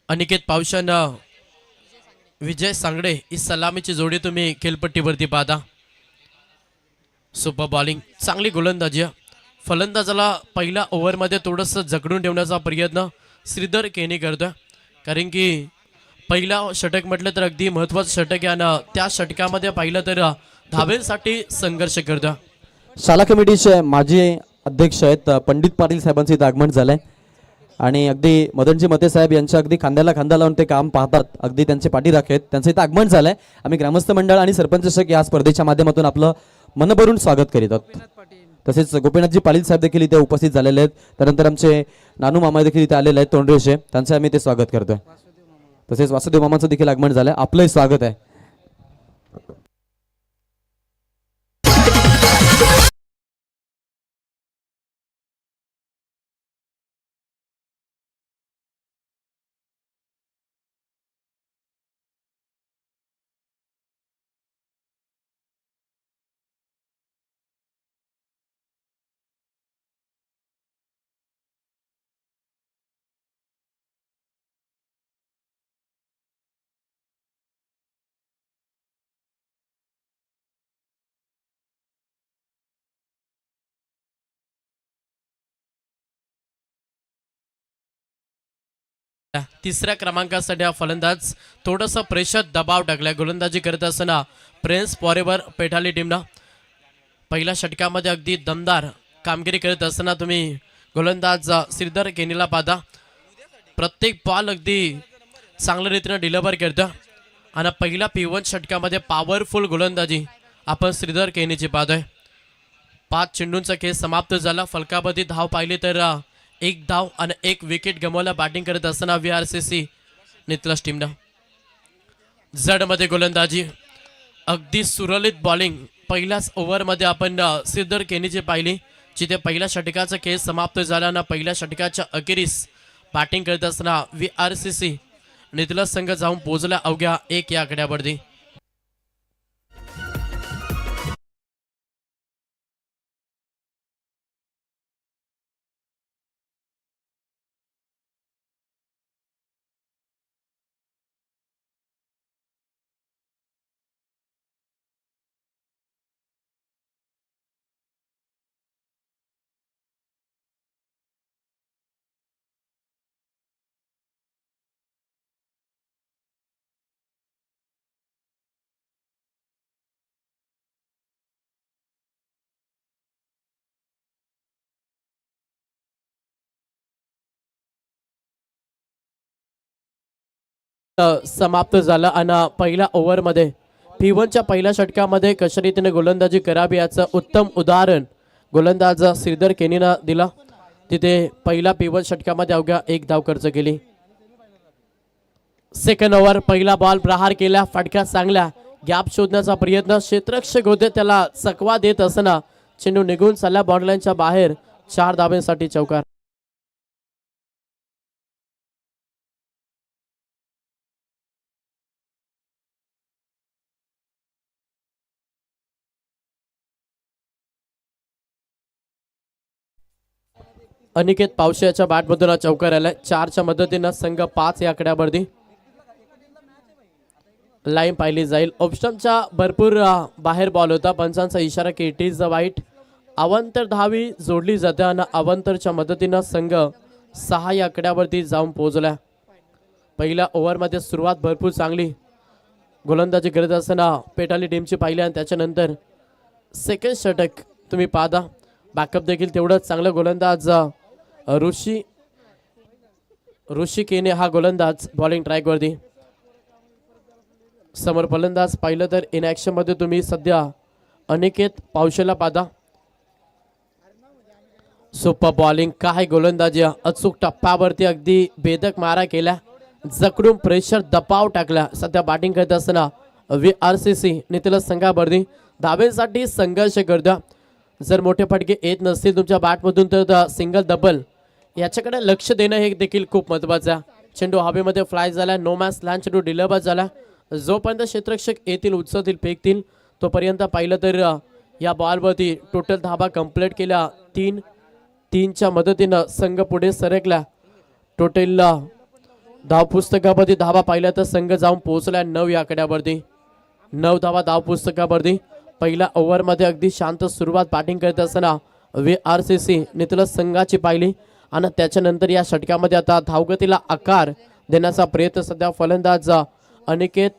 अनिकेत पावशन विजय सांगडे ही सलामीची जोडी तुम्ही खेळपट्टीवरती पाहता. सुपर बॉलिंग, चांगली गोलंदाजी. फलंदाजाला पहिल्या ओव्हरमध्ये थोडंसं जखडून ठेवण्याचा प्रयत्न श्रीधर केनी करतोय, कारण की पहिला षटक म्हटलं तर अगदी महत्त्वाचं षटक आहे आणि त्या षटकामध्ये पाहिलं तर धावेसाठी संघर्ष करतोय. शाला कमिटीचे माजी अध्यक्ष आहेत पंडित पाटील साहेबांचं इथं आगमन झालंय आणि अगदी मदनजी मते साहेब यांच्या अगदी खांद्याला खांदा लावून ते काम पाहतात, अगदी त्यांचे पाठीराखे आहेत. त्यांचं इथं आगमन झालंय. आम्ही ग्रामस्थ मंडळ आणि सरपंच चषक या स्पर्धेच्या माध्यमातून आपलं मनभरून स्वागत करीत आहोत. तसेच गोपीनाथजी पाटील साहेब देखील इथे उपस्थित झालेले आहेत. त्यानंतर आमचे नानू मामा देखील इथे आलेले आहेत तोंडरेशे, त्यांचं आम्ही ते स्वागत करतोय. तसेच वासुदेव मामांचं देखील आगमन झालंय. आपलंही स्वागत आहे. तिसऱ्या क्रमांकासाठी हा फलंदाज थोडंसं प्रेशर दबाव टाकलाय. गोलंदाजी करत असताना प्रिन्स फॉरेवर पेठाली टीमनं पहिल्या षटकामध्ये अगदी दमदार कामगिरी करत असताना तुम्ही गोलंदाज श्रीधर केनीला पाहता. प्रत्येक बॉल अगदी चांगल्या रीतीनं डिलिव्हर करतं आणि पहिल्या P1 षटकामध्ये पॉवरफुल गोलंदाजी आपण श्रीधर केनीची पाहतोय. 5 चेंडूंचा खेळ समाप्त झाला. फलकामध्ये धाव पाहिली तर 1 धाव आणि 1 विकेट गमावला. बॅटिंग करत असताना VRCC नितलस टीमनं जडमध्ये गोलंदाजी, अगदी सुरळीत बॉलिंग पहिल्याच ओव्हरमध्ये आपण श्रीधर केनीची पाहिली, जिथे पहिल्या षटकाचा खेळ समाप्त झाला आणि पहिल्या षटकाच्या अखेरीस बॅटिंग करत असताना VRCC नितलस संघ जाऊन पोहोचला अवघ्या 1 या आकड्यावरती. समाप्त झाला आणि पहिल्या ओव्हरमध्ये P1च्या पहिल्या षटकामध्ये कशा रीतीने गोलंदाजी करावी याचं उत्तम उदाहरण गोलंदाज श्रीधर केनीनं दिला. तिथे पहिल्या P1 षटकामध्ये अवघ्या 1 धाव खर्च केली. सेकंड ओव्हर, पहिला बॉल प्रहार केला, फटका चांगला, गॅप शोधण्याचा प्रयत्न, क्षेत्ररक्षक होते त्याला चकवा देत असताना चेंडू निघून चालला बाउंड्रीलाईनच्या बाहेर. 4 धावांसाठी चौकार. अनिकेत पावशेच्या बॅटमधून चौकार आलाय. 4च्या मदतीनं संघ 5 या आकड्यावरती. लाईन पाहिली जाईल. ऑप्शनच्या भरपूर बाहेर बॉल होता. पंचांचा इशारा की इट इज वाईट. अवंतर धावी जोडली जाते आणि अवंतरच्या मदतीनं संघ 6 या आकड्यावरती जाऊन पोहोचला. पहिल्या ओव्हरमध्ये सुरुवात भरपूर चांगली गोलंदाजी करत असताना पेटाली टीमची पाहिली आणि त्याच्यानंतर सेकंड षटक तुम्ही पाहता. बॅकअप देखील तेवढंच चांगलं. गोलंदाज ऋषी केने हा गोलंदाज बॉलिंग ट्रॅकवरती. समोर फलंदाज पाहिलं तर इन ॲक्शन मध्ये तुम्ही सध्या अनिकेत पावशेला पाहता. सुपर बॉलिंग, काय गोलंदाजी, अचूक टप्प्यावरती अगदी बेधक मारा केला, जकडून प्रेशर दबाव टाकला. सध्या बॅटिंग करत असताना VRCC नितलस संघावरती धावेसाठी संघर्ष करतो. जर मोठे फटके येत नसतील तुमच्या बॅटमधून तर सिंगल डबल याच्याकडे लक्ष देणं हे देखील खूप महत्त्वाचं आहे. चेंडू हवेमध्ये फ्लाय झाला, नो मॅच लँड चेंडू डिलिव्हर झाला. जोपर्यंत क्षेत्ररक्षक येतील, उचलतील, फेकतील तोपर्यंत पाहिलं तर या बॉलवरती टोटल धाबा कंप्लीट केल्या. 3-3च्या मदतीनं संघ पुढे सरकला. टोटल धाव पुस्तकावरती धावा पाहिल्या तर संघ जाऊन पोहोचला 9 या आकड्यावरती. 9 धावा धाव पुस्तकावरती. पहिल्या ओव्हरमध्ये अगदी शांत सुरुवात बॅटिंग करत असताना VRCC नितलस संघाची पाहिली आणि त्याच्यानंतर या षटकामध्ये आता धावगतीला आकार देण्याचा प्रयत्न सध्या फलंदाज अनिकेत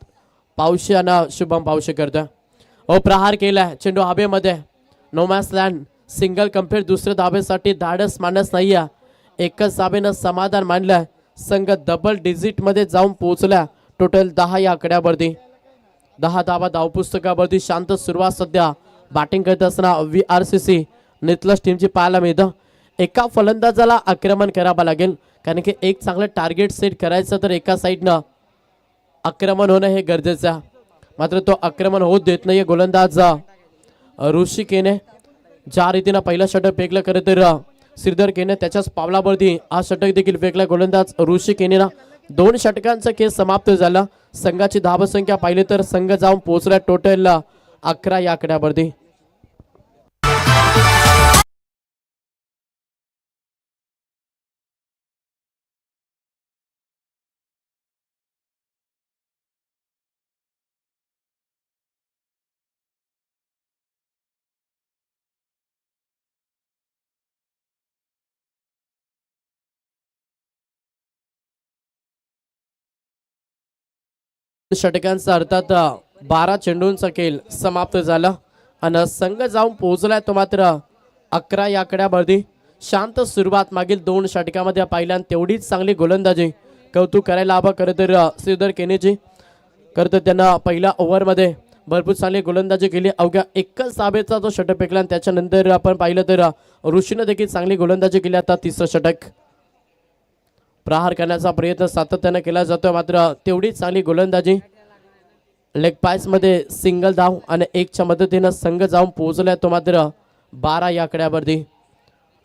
पावशे आणि शुभम पावशे करतोय. प्रहार केलाय चेंडू हवेमध्ये. No man's land. Single complete. दुसऱ्या धावेसाठी धाडस मानस नाहीये. एकच धावेनं समाधान मानलंय. संघ डबल डिजिट मध्ये जाऊन पोहोचला. टोटल 10 या आकड्यावरती. 10 धावा धावपुस्तकावरती. शांत सुरुवात सध्या बॅटिंग करत असताना VRCC नितलस टीमची पाहायला मिळतं. एका फलंदाजाला आक्रमण करावं लागेल कारण की एक चांगलं टार्गेट सेट करायचं तर एका साईडनं आक्रमण होणं हे गरजेचं आहे. मात्र तो आक्रमण होत देत नाहीये गोलंदाज ऋषी केने. ज्या रीतीनं पहिला षटक फेकलं खरं तर श्रीधर केने त्याच्याच पावलावरती हा षटक देखील फेकला गोलंदाज ऋषी केनेला. 2 षटकांचा खेळ समाप्त झाला. संघाची धावसंख्या पाहिली तर संघ जाऊन पोहोचला टोटल 11 या आकड्यावरती. षटकांचा अर्थात 12 चेंडूंचा खेळ समाप्त झाला आणि संघ जाऊन पोहोचलाय तो मात्र 11 या आकड्यावरती. शांत सुरुवात मागील 2 षटकामध्ये पाहिल्या तेवढीच चांगली गोलंदाजी कौतुक करायला हवं खरं तर श्रीधर केनेची. खरं तर त्यांना पहिल्या ओव्हरमध्ये भरपूर चांगली गोलंदाजी केली. अवघ्या एकच धावेचा जो षटक फेकला आणि त्याच्यानंतर आपण पाहिलं तर ऋषीनं देखील चांगली गोलंदाजी केली. आता तिसरं षटक. प्रहार करण्याचा प्रयत्न सातत्याने केला जातो मात्र तेवढीच चांगली गोलंदाजी. लेग पायस मध्ये सिंगल धाव आणि 1च्या मदतीनं संघ जाऊन पोहोचलाय तो मात्र 12 या आकड्यावरती.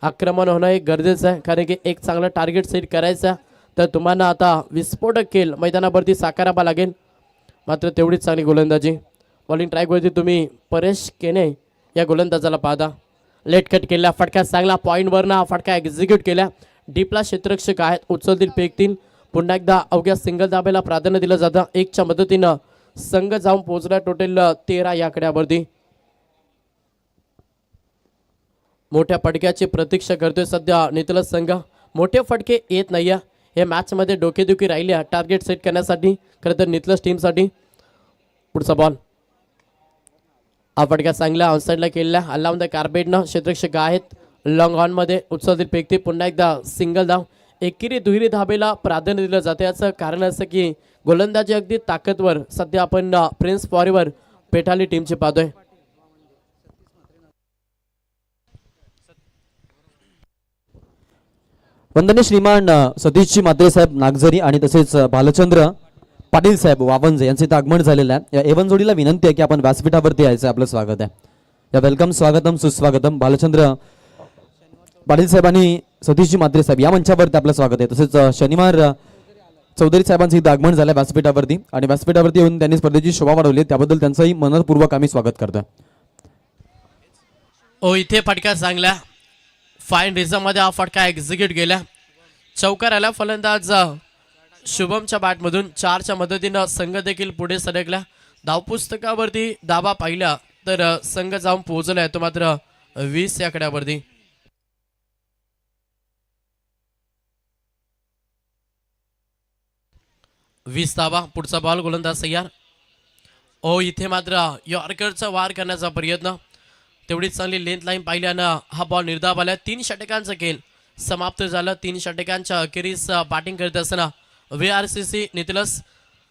आक्रमण होणं हे गरजेचं आहे कारण की एक चांगलं टार्गेट सेट करायचं तर तुम्हाला आता विस्फोटक खेळ मैदानावरती साकारावा लागेल. मात्र तेवढीच चांगली गोलंदाजी. बॉलिंग ट्रॅकवरती तुम्ही परेश केने या गोलंदाजाला पाहता. लेट कट केला फटका चांगला पॉईंटवरनं हा फटका एक्झिक्यूट केला. डीपला क्षेत्ररक्षक आहेत उचलतील फेकतील. पुन्हा एकदा अवघ्या सिंगल धाब्याला प्राधान्य दिलं जातं. 1च्या मदतीनं संघ जाऊन पोहोचला टोटल 13 या आकड्यावरती. मोठ्या फटक्याची प्रतीक्षा करतोय सध्या नितलस संघ. मोठे फटके येत नाहीये. हे मॅच मध्ये डोकेदुखी राहिली टार्गेट सेट करण्यासाठी खरं तर नितलस टीमसाठी. पुढचा बॉल. हा फटका चांगला ऑनसाइडला केलेला. अलाउन द कार्पेटनं क्षेत्ररक्षक आहेत लॉंग ऑन मध्ये उचलतील फेकते. पुन्हा एकदा सिंगल धाव. एकेरी दुहेरी धाबेला प्राधान्य दिलं जातं. याचं कारण असं की गोलंदाजी अगदी ताकदवर सध्या आपण प्रिन्स फॉरेवर पेठाली टीमची पाहतोय. वंदनीय श्रीमान सतीशजी म्हात्रे साहेब नागझरी आणि तसेच भालचंद्र पाटील साहेब वावंजे यांचे इथं आगमन झालेलं आहे. या एवन जोडीला विनंती आहे की आपण व्यासपीठावरती यायचं. आपलं स्वागत आहे. या वेलकम स्वागतम सुस्वागतम. भालचंद्र पाटील साहेब आणि सतीशजी म्हात्रे साहेब या मंचावरती आपलं स्वागत आहे. तसेच शनिवार चौधरी साहेबांचं इथं आगमन झालं व्यासपीठावरती आणि व्यासपीठावरती येऊन त्यांनी स्पर्धेची शोभा वाढवली त्याबद्दल त्यांचंही मनपूर्वक आम्ही स्वागत करतोय. इथे फटका चांगला फाईन रिझममध्ये हा फटका एक्झिक्यूट केला. चौकार आला फलंदाज शुभमच्या बॅटमधून. 4च्या मदतीनं संघ देखील पुढे सरकला. धावपुस्तकावरती धावा पाहिल्या तर संघ जाऊन पोहोचलाय तो मात्र 20 या आकड्यावरती. वीस धावा. पुढचा बॉल. गोलंदाज तयार. इथे मात्र यॉर्करचा वार करण्याचा प्रयत्न. तेवढीच चांगली लेंथ लाईन पाहिल्यानं हा बॉल निर्धाव आला. 3 षटकांचा खेळ समाप्त झाला. 3 षटकांच्या अखेरीस बॅटिंग करत असताना VRCC नितलस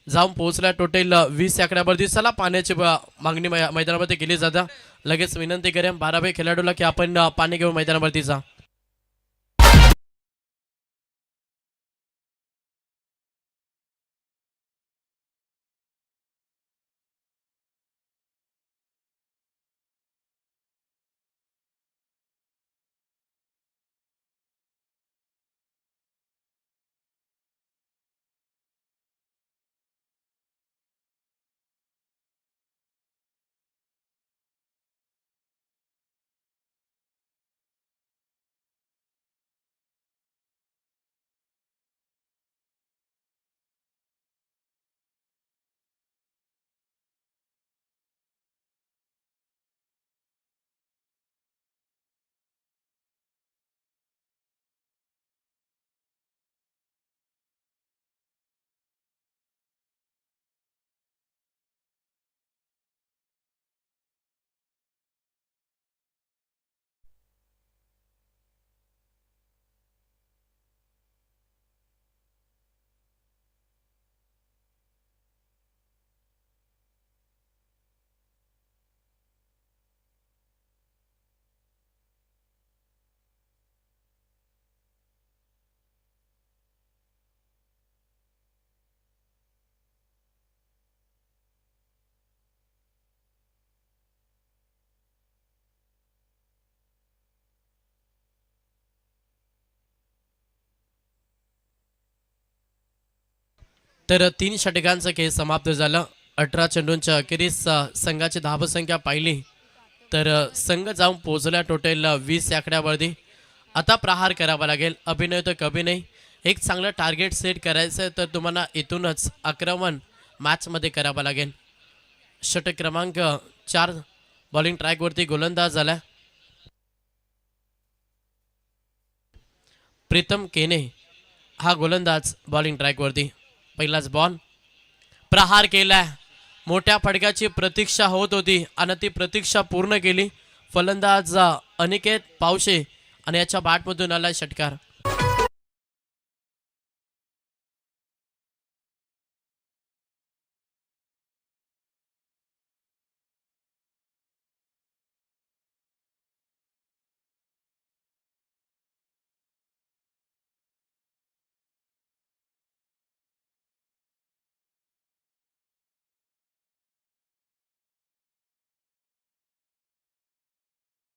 जाऊन पोहोचला टोटल 20 आकड्यावरती. चला पाण्याची मागणी मैदानामध्ये केली जाते. लगेच विनंती करेन 12व्या खेळाडूला की आपण पाणी घेऊन मैदानावरती जा. तर 3 षटकांचा खेळ समाप्त झाला. 18 चेंडूंच्या अखेरीस संघाची धावसंख्या पाहिली तर संघ जाऊन पोहोचला टोटल 20 आकड्यावरती. आता प्रहार करावा लागेल. अभिनय तर कभी नाही. एक चांगलं टार्गेट सेट करायचं आहे तर तुम्हाला इथूनच आक्रमण मॅचमध्ये करावं लागेल. षटक क्रमांक 4 बॉलिंग ट्रॅकवरती गोलंदाज झाला प्रीतम केने हा गोलंदाज बॉलिंग ट्रॅकवरती. पहिलाच बॉल प्रहार केलाय. मोठ्या फटक्याची प्रतीक्षा होत होती आणि ती प्रतीक्षा पूर्ण केली. फलंदाज अनिकेत पावशे आणि याच्या बॅटमधून आला षटकार.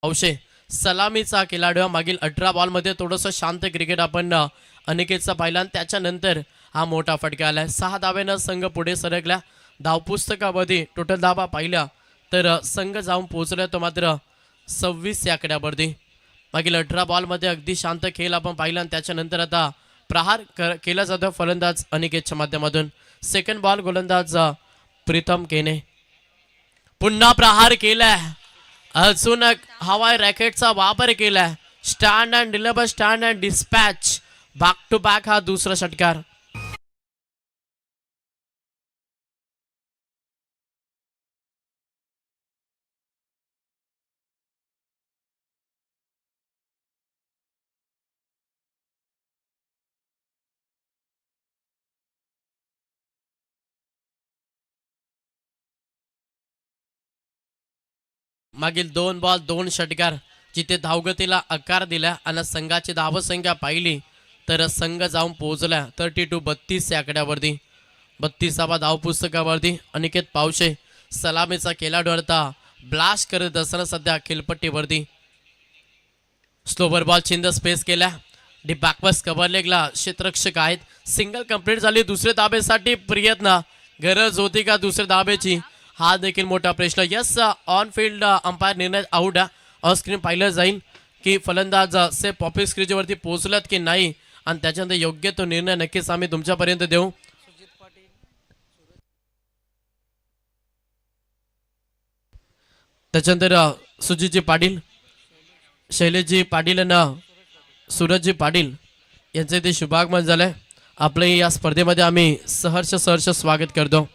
पावशे सलामीचा खेळाडू. मागील 18 बॉलमध्ये थोडंसं शांत क्रिकेट आपण अनिकेतचा पाहिला आणि त्याच्यानंतर हा मोठा फटका आलाय. 6 धाब्यानं संघ पुढे सरकला. धावपुस्तकामध्ये टोटल धावा पाहिल्या तर संघ जाऊन पोहोचला तो मात्र 26 या आकड्यावरती. मागील 18 बॉलमध्ये अगदी शांत खेळ आपण पाहिला आणि त्याच्यानंतर आता प्रहार केला जातो फलंदाज अनिकेतच्या माध्यमातून. सेकंड बॉल गोलंदाज प्रीतम केने. पुन्हा प्रहार केलाय. अजून हवाई रॅकेटचा वापर केलाय. Stand and deliver, stand and dispatch, back to back हा दुसरा षटकार. मागील 2 बॉल 2 षटकार जिथे धावगतीला आकार दिला आणि संघाची धावसंख्या पाहिली तर संघ जाऊन पोहोचला 32 या आकड्यावरती. 32वा धावपुस्तकावरती अनिकेत पावशे सलामीचा खेळाडू आता ब्लास्ट करत असताना सध्या खेळपट्टीवरती. स्लोवर बॉल चिंद स्पेस केला. डी बॅकवर्स कव्हर लेगला क्षेत्ररक्षक आहेत. सिंगल कंप्लीट झाली. दुसऱ्या धाबेसाठी प्रयत्न. गरज होती का दुसऱ्या धाबेची? हा देखील मोठा प्रश्न. यस, ऑन फील्ड अंपायर निर्णय आउट. ऑन स्क्रीन पाहिलं जाईल की फलंदाज से पॉपी स्क्रीजवरती पोहोचलात की नाही आणि त्याच्यानंतर योग्य तो निर्णय नक्कीच आम्ही तुमच्यापर्यंत देऊ. त्याच्यानंतर सुजितजी पाटील, शैलेशजी पाटील आणि सूरजजी पाटील यांचे ते शुभागमन झालंय. आपलं या स्पर्धेमध्ये आम्ही सहर्ष स्वागत करतो.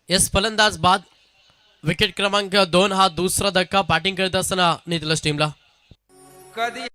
यस, फलंदाज बाद. विकेट क्रमांक 2 हा दुसरा धक्का बॅटिंग करत असताना नितलस टीमला. कधी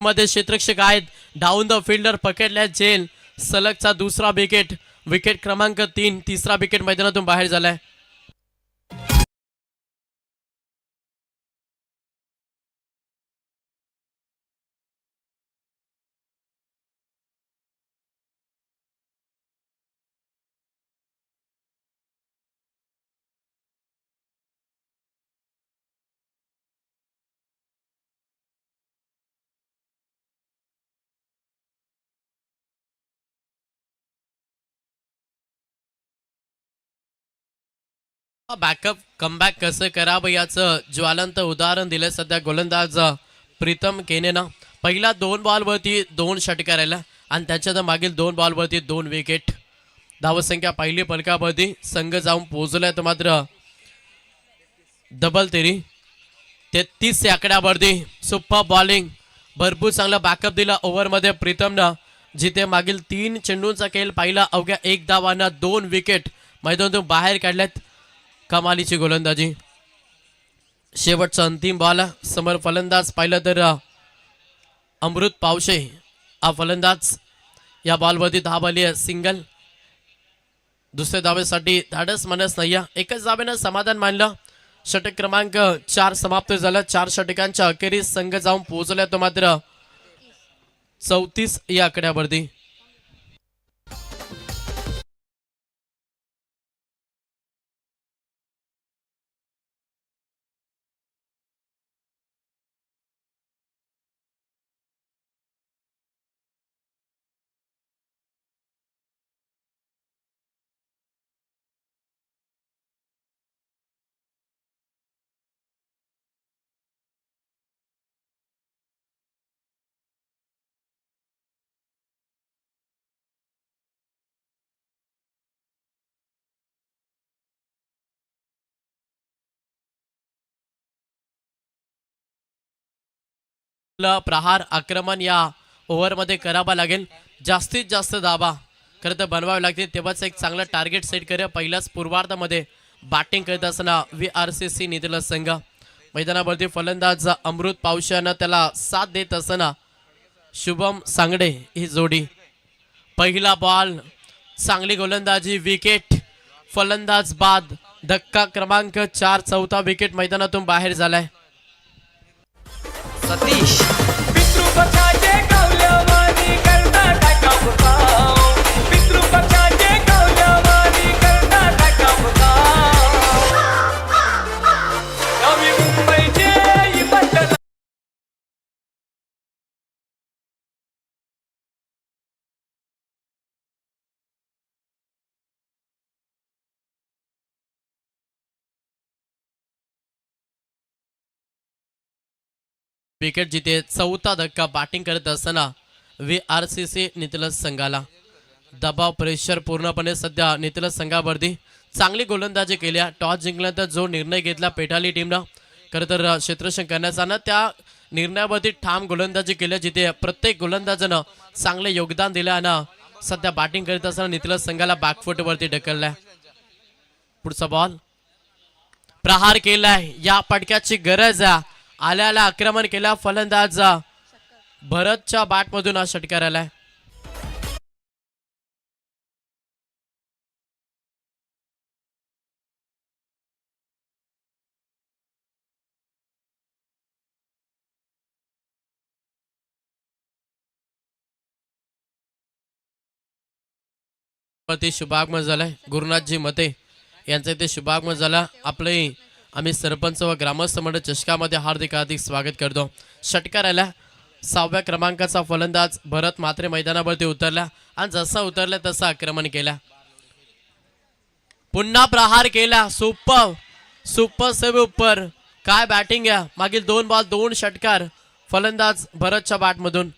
मध्ये क्षेत्ररक्षक आहेत. डाऊन द फिल्डर पकडल्या जेल. सलगचा दुसरा विकेट. विकेट क्रमांक 3. तिसरा विकेट मैदानातून बाहेर झालाय. बॅकअप कमबॅक कसं करावं याचं ज्वलंत उदाहरण दिलं सध्या गोलंदाज प्रीतम केनेनं. पहिला 2 बॉलवरती 2 षटकार आला आणि त्याच्यात मागील 2 बॉलवरती 2 विकेट. धावसंख्या पहिली फलकावरती संघ जाऊन पोहोचलाय तर मात्र डबल तेरी. 33 या आकड्यावरती सुपर बॉलिंग भरपूर चांगला बॅकअप दिला ओव्हरमध्ये प्रीतमनं, जिथे मागील 3 चेंडूंचा खेळ पाहिला. अवघ्या 1 धावांना 2 विकेट मैदानातून बाहेर काढल्यात. कमालीची गोलंदाजी. शेवटचा अंतिम बॉल. समोर फलंदाज पाहिलं तर अमृत पावशे हा फलंदाज. या बॉलवरती धाव आली आहे सिंगल. दुसऱ्या धावेसाठी धाडस मानस नाही. एकच धावेनं समाधान मानलं. षटक क्रमांक 4 समाप्त झाला. 4 षटकांच्या अखेरीस संघ जाऊन पोहोचला तो मात्र 34 या आकड्यावरती. प्रहार आक्रमण या ओव्हरमध्ये करावा लागेल. जास्तीत जास्त धाबा खरं तर बनवावे लागतील, तेव्हाच एक चांगलं टार्गेट सेट करूया. पहिल्याच पूर्वार्धामध्ये बॅटिंग करत असताना VRCC निधीला संघ. मैदानावरती फलंदाज अमृत पावशानं त्याला साथ देत असताना शुभम सांगडे ही जोडी. पहिला बॉल, चांगली गोलंदाजी, विकेट. फलंदाज बाद. धक्का क्रमांक 4, चौथा विकेट मैदानातून बाहेर झालाय. सतीश पितृपक्षाचे कौलवानी कर्नाटका मुकाव, पितृपक्षाचे कौलवानी कर्नाटका मुकाव, नवी मुंबईचे पट्टण. विकेट जिथे चौथा धक्का बॅटिंग करत असताना VRCC नितलस संघाला. दबाव प्रेशर पूर्णपणे सध्या नितलस संघावरती. चांगली गोलंदाजी केल्या. टॉस जिंकल्यानंतर जो निर्णय घेतला पेटाली टीमनं खरं तर क्षेत्ररक्षण करण्याचा ना, त्या निर्णयावरती ठाम गोलंदाजी केल्या, जिथे प्रत्येक गोलंदाजानं चांगले योगदान दिलं आणि सध्या बॅटिंग करत असताना नितलस संघाला बॅकफुटवरती ढकललाय. पुढचा बॉल प्रहार केलाय. या पटक्याची गरज आहे. आल्याला आक्रमण केला फलंदाज भरतच्या बॅटमधून हा षटकार आलाय. शुभागमन झालाय. गुरुनाथजी मते यांचं इथे शुभागमन झाला. आपले आम्ही सरपंच व ग्रामस्थ मंडळ चषकामध्ये हार्दिक स्वागत करतो. षटकार आला. 6व्या क्रमांकाचा फलंदाज भरत मात्रे मैदानावरती उतरला आणि जसा उतरला तसं आक्रमण केला. पुन्हा प्रहार केला. सुपर सेव्ह उपर. काय बॅटिंग आहे. मागील 2 बॉल 2 षटकार फलंदाज भरतच्या बॅटमधून.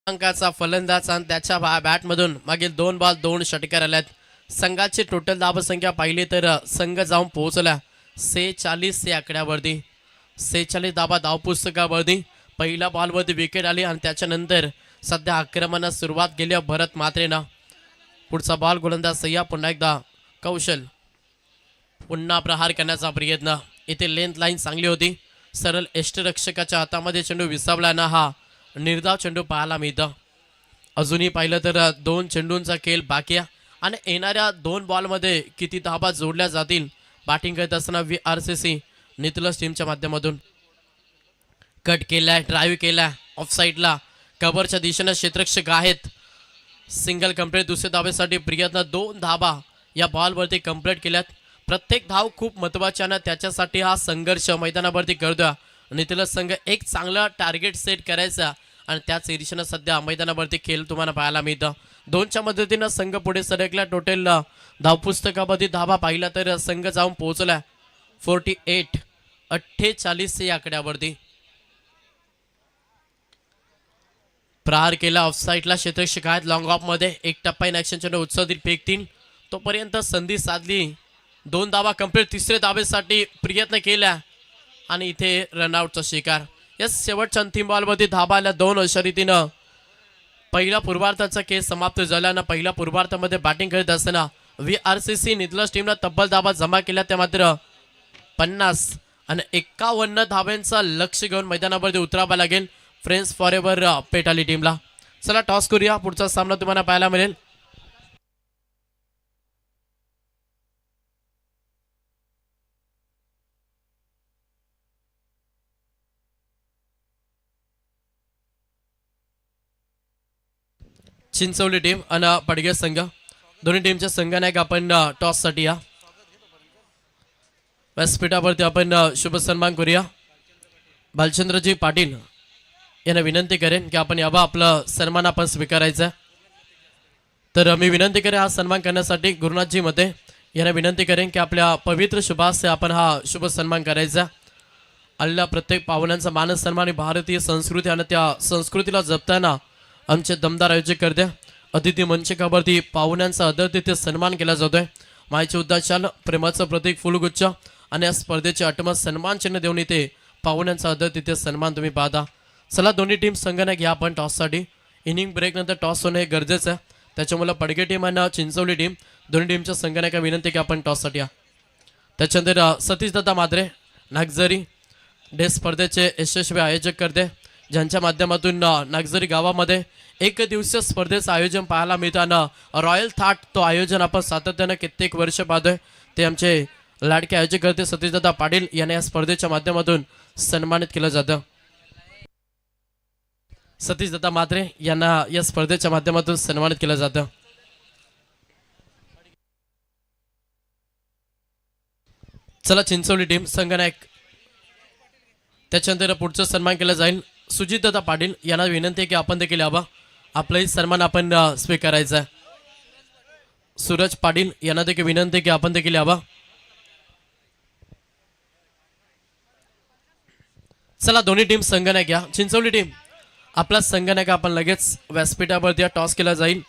अंकाचा फलंदाज आणि त्याच्या बॅटमधून मागील 2 बॉल 2 षटकार आल्यात. संघाची टोटल धावसंख्या पाहिली तर संघ जाऊन पोहोचला 46 या आकड्यावरती. 46 धावा धावपुस्तकावरती. पहिल्या बॉलवरती विकेट आली आणि त्याच्यानंतर सध्या आक्रमणास सुरुवात केली भरत मात्रेनं. पुढचा बॉल गोलंदाज सय्या. पुन्हा एकदा कौशल. पुन्हा प्रहार करण्याचा प्रयत्न. इथे लेंथ लाईन चांगली होती. सरळ यष्टरक्षकाच्या हातामध्ये चेंडू विसावला ना, हा निर्धाव चेंडू पाहायला मिळतं. अजूनही पाहिलं तर 2 चेंडूंचा खेळ बाकी आहे आणि येणाऱ्या 2 बॉलमध्ये किती धावा जोडल्या जातील. बॅटिंग करत असताना VRCC नितलस टीमच्या माध्यमातून. कट केलाय, ड्राईव्ह केलाय ऑफ साईडला. कव्हरच्या दिशेनं क्षेत्ररक्षक आहेत. Single complete. दुसऱ्या धावेसाठी प्रयत्न. 2 धावा या बॉलवरती कंप्लीट केल्यात. प्रत्येक धाव खूप महत्त्वाची आहे. त्याच्यासाठी हा संघर्ष मैदानावरती करतोय नितलस संघ. एक चांगला टार्गेट सेट करायचा आणि त्याच दिशेनं सध्या मैदानावरती खेळ तुम्हाला पाहायला मिळतं. 2च्या मदतीनं संघ पुढे सरकला. टोटल धावपुस्तकामध्ये धावा पाहिला तर संघ जाऊन पोहोचला 48 या आकड्यावरती प्रहार केला ऑफसाईडला क्षेत्ररक्षक आहेत लॉंग ऑफ मध्ये एक टप्पा इन ॲक्शन उत्सव दिल फेकतील तोपर्यंत संधी साधली 2 धावा कंप्लीट तिसरे धावेसाठी प्रयत्न केला आणि इथे रनआउटचा शिकार यस शेवटच्या अंतिम बॉलमध्ये धाबा आल्या 2 अशा रीतीनं पहिला पूर्वार्धाचा खेळ समाप्त झाल्यानं पहिल्या पूर्वार्धामध्ये बॅटिंग करत असताना VRCC निदलस टीमला तब्बल धाबा जमा केल्या त्या मात्र 50 आणि 51 धाव्यांचा लक्ष घेऊन मैदानावरती उतरावा लागेल फ्रेंड्स फॉरएव्हर पेटाली टीमला. चला टॉस करूया पुढचा सामना तुम्हाला पाहायला मिळेल. चिंचवली टीम आणि पडगे संघ दोन्ही टीमच्या संघानायक आपण टॉस साठी या व्यासपीठावरती आपण शुभ सन्मान करूया. भालचंद्रजी पाटील यांना विनंती करेन की आपण यावा आपला सन्मान आपण स्वीकारायचा. तर मी विनंती करेन हा सन्मान करण्यासाठी गुरुनाथजी मते यांना विनंती करेन की आपल्या पवित्र शुभास्य आपण हा शुभ सन्मान करायचा. आलेल्या प्रत्येक पाहुण्यांचा मान सन्मान भारतीय संस्कृती आणि त्या संस्कृतीला जपताना आमचे दमदार आयोजक करते अतिथी मंचकावरती पाहुण्यांचा आदर तिथे सन्मान केला जातोय. मायेचे उद्देशाल प्रेमाचं प्रतीक फुलगुच्छ आणि या स्पर्धेचे अटमत सन्मान चिन्ह देऊन इथे पाहुण्यांचा आदर तिथे सन्मान तुम्ही पाहता. चला दोन्ही टीम संघाने घ्या आपण टॉससाठी. इनिंग ब्रेक नंतर टॉस होणे हे गरजेचं आहे. त्याच्यामुळे पडगे टीम आणि चिंचवली टीम दोन्ही टीमच्या संघाने काय विनंती की आपण टॉससाठी या. त्याच्यानंतर सतीश दत्ता मात्रे नागझरी डे स्पर्धेचे यशस्वी आयोजक करते ज्यांच्या माध्यमातून नागझरी गावामध्ये एक दिवसीय स्पर्धेचं आयोजन पाहायला मिळताना रॉयल थाट तो आयोजन आपण सातत्यानं कित्येक वर्ष पाहतोय. ते आमचे लाडके आयोजक करते सतीशदादा पाटील यांना या स्पर्धेच्या माध्यमातून सन्मानित केलं जातं. सतीशदादा मात्रे यांना या स्पर्धेच्या माध्यमातून सन्मानित केलं जातं. चला चिंचवली टीम संघनायक त्याच्यानंतर पुढचं सन्मान केलं जाईल. सुजितदादा पाटील यांना विनंती आहे की आपण देखील यावा आपलाही सन्मान आपण स्वीकारायचा. सूरज पाटील यांना देखील विनंती आहे की आपण देखील यावा. चला दोन्ही टीम संघनायक घ्या. चिंचवली टीम आपला संघनायक आपण लगेच व्यासपीठावरती टॉस केला जाईल.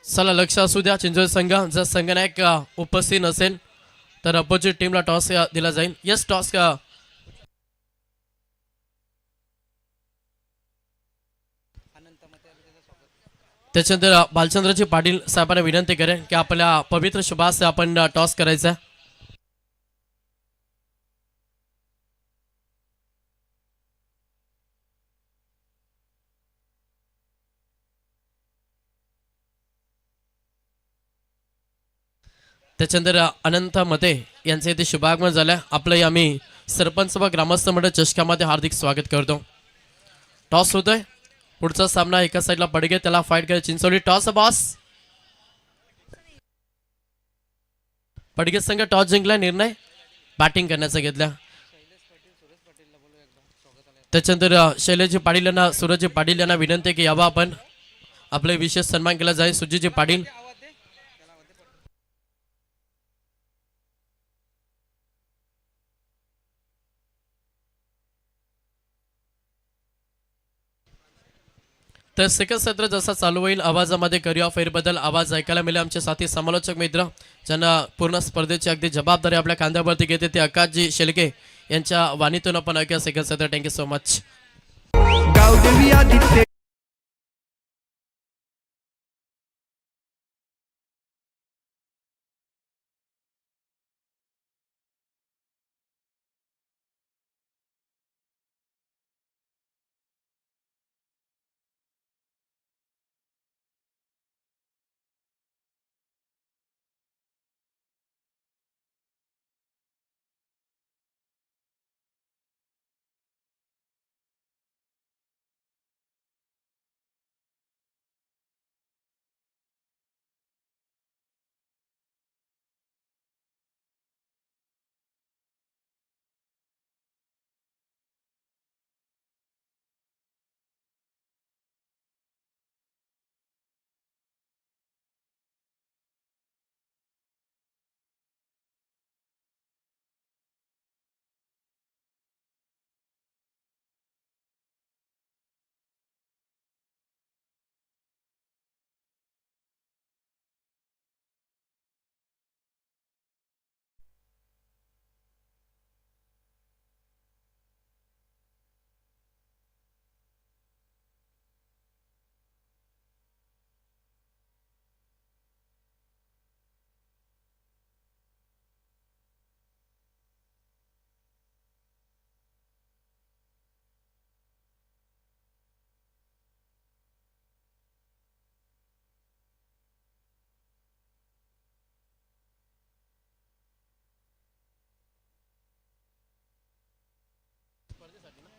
चला लक्ष असू द्या चिंचवली संघ जर संघनायक उपस्थित नसेल तर अपोजिट टीमला टॉस दिला जाईल. यस टॉस त्याच्यानंतर भालचंद्रजी पाटील साहेबांना विनंती करेन की आपल्या पवित्र शुभास आपण टॉस करायचा. त्याच्यानंतर अनंत मते यांचे इथे शुभागमन झालं. आपलंही आम्ही सरपंच व ग्रामस्थ मंडळ चषकामध्ये हार्दिक स्वागत करतो. टॉस होतोय पुढचा सामना एका साईडला पडगे त्याला फाईट करे चिंचवली. टॉस बॉस पडगे संघ टॉस जिंकला निर्णय बॅटिंग करण्याचा घेतला. त्याच्यानंतर शैलेजी पाटील यांना सूरजजी पाटील यांना विनंती की यावा आपण आपले विशेष सन्मान केला जाईल. सुजीजी पाटील तर सेकंड सत्र जसा चालू होईल आवाजामध्ये करूया फेरबदल आवाज ऐकायला मिळेल. आमचे साथी समालोचक मित्र ज्यांना पूर्ण स्पर्धेची अगदी जबाबदारी आपल्या खांद्यावरती घेते ते आकाशजी शेलके यांच्या वाणीतून आपण ऐकूया सेकंड सत्र. Thank you so much. Gavdevi Aditya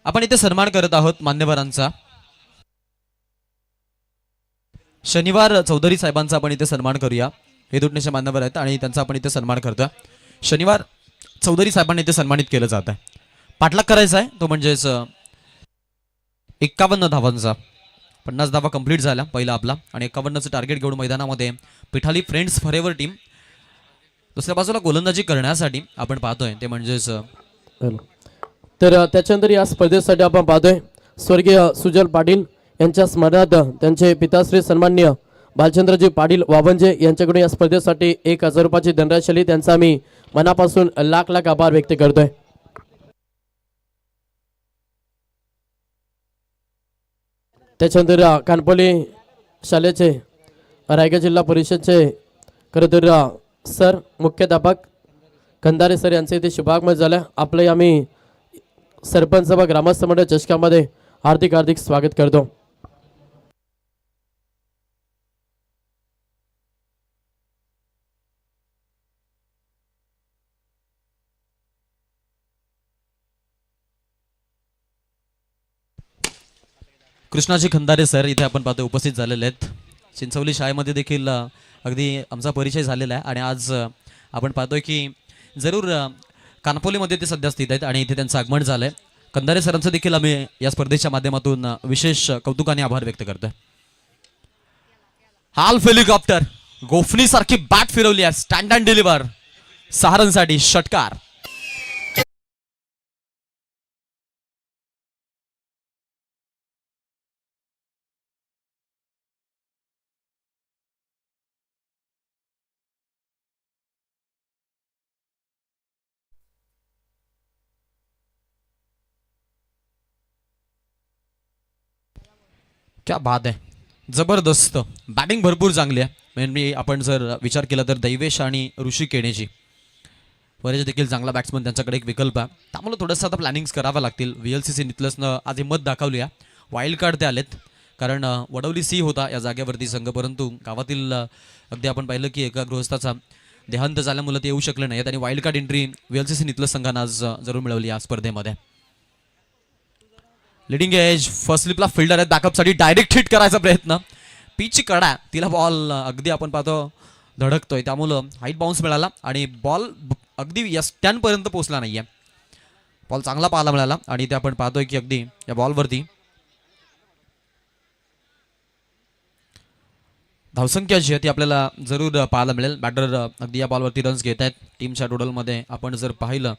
आपण इथे सन्मान करत आहोत मान्यवरांचा. शनिवार चौधरी साहेबांचा आपण इथे सन्मान करूया. हे दुटणेचे मान्यवर आहेत आणि त्यांचा आपण इथे सन्मान करतोय. शनिवार चौधरी साहेबांना इथे सन्मानित केलं जात आहे. पाठलाग करायचा आहे तो म्हणजेच 51 धावांचा. 50 धावा कंप्लीट झाला पहिला आपला आणि 51चं टार्गेट घेऊन मैदानामध्ये पिठाली फ्रेंड्स फॉरेवर टीम. दुसऱ्या बाजूला गोलंदाजी करण्यासाठी आपण पाहतोय ते म्हणजेच तर त्याच्यानंतर या स्पर्धेसाठी आपण पाहतोय स्वर्गीय सुजल पाटील यांच्या स्मरणार्थ त्यांचे पिताश्री सन्माननीय भालचंद्रजी पाटील वावंजे यांच्याकडून या स्पर्धेसाठी 1000 रुपयाची धनराशी त्यांचा मी मनापासून लाख लाख आभार व्यक्त करतोय. त्याच्यानंतर कानपोली शाळेचे रायगड जिल्हा परिषदचे खरं तर सर मुख्याध्यापक खंदारे सर यांचे इथे शुभागमन झालं. आपलं आम्ही सरपंच व ग्रामस्थ मंडळ चषकामध्ये हार्दिक हार्दिक स्वागत करतो. कृष्णाजी खंदारे सर इथे आपण पाहतो उपस्थित झालेले आहेत. चिंचवली शाळेमध्ये देखील अगदी आमचा परिचय झालेला आहे आणि आज आपण पाहतोय की जरूर कानपोलीमध्ये ते सध्या स्थित आहेत आणि इथे त्यांचं आगमन झालंय. खंदारे सरांचं देखील आम्ही या स्पर्धेच्या माध्यमातून विशेष कौतुकाने आभार व्यक्त करतोय. हाल्फ हेलिकॉप्टर गोफणी सारखी बॅट फिरवली आहे. स्टँड अँड डिलिव्हर सहारनसाठी षटकार. क्या बात आहे. जबरदस्त बॅटिंग भरपूर चांगली आहे. म्हणजे आपण जर विचार केला तर दैवेश आणि ऋषी केणेजी वरेज देखील चांगला बॅट्समन त्यांच्याकडे एक विकल्प आहे. त्यामुळे थोडंसं आता प्लॅनिंग्स करावं लागतील. VLCC नितलसनं आज हिंमत दाखवली आहे. वाईल्ड कार्ड ते आलेत कारण वडवली सी होता या जागेवरती संघ परंतु गावातील अगदी आपण पाहिलं की एका गृहस्थाचा देहांत झाल्यामुळे ते येऊ शकले नाहीत आणि वाईल्ड कार्ड एंट्री VLCC नितलस संघानं आज जरूर मिळवली या स्पर्धेमध्ये. लिडिंग एज फर्स्ट स्लिपला फिल्डर आहेत बॅकअपसाठी डायरेक्ट हिट करायचा प्रयत्न. पिच कडा तिला बॉल अगदी आपण पाहतो धडकतोय त्यामुळं हाईट बाउन्स मिळाला आणि बॉल अगदी यस्ट्यांपर्यंत पोहोचला नाहीये. बॉल चांगला पाहायला मिळाला आणि ते आपण पाहतोय की अगदी या बॉलवरती धावसंख्या जी आहे ती आपल्याला जरूर पाहायला मिळेल. बॅटर अगदी या बॉलवरती रन्स घेत आहेत. टीमच्या टोटलमध्ये आपण जर पाहिलं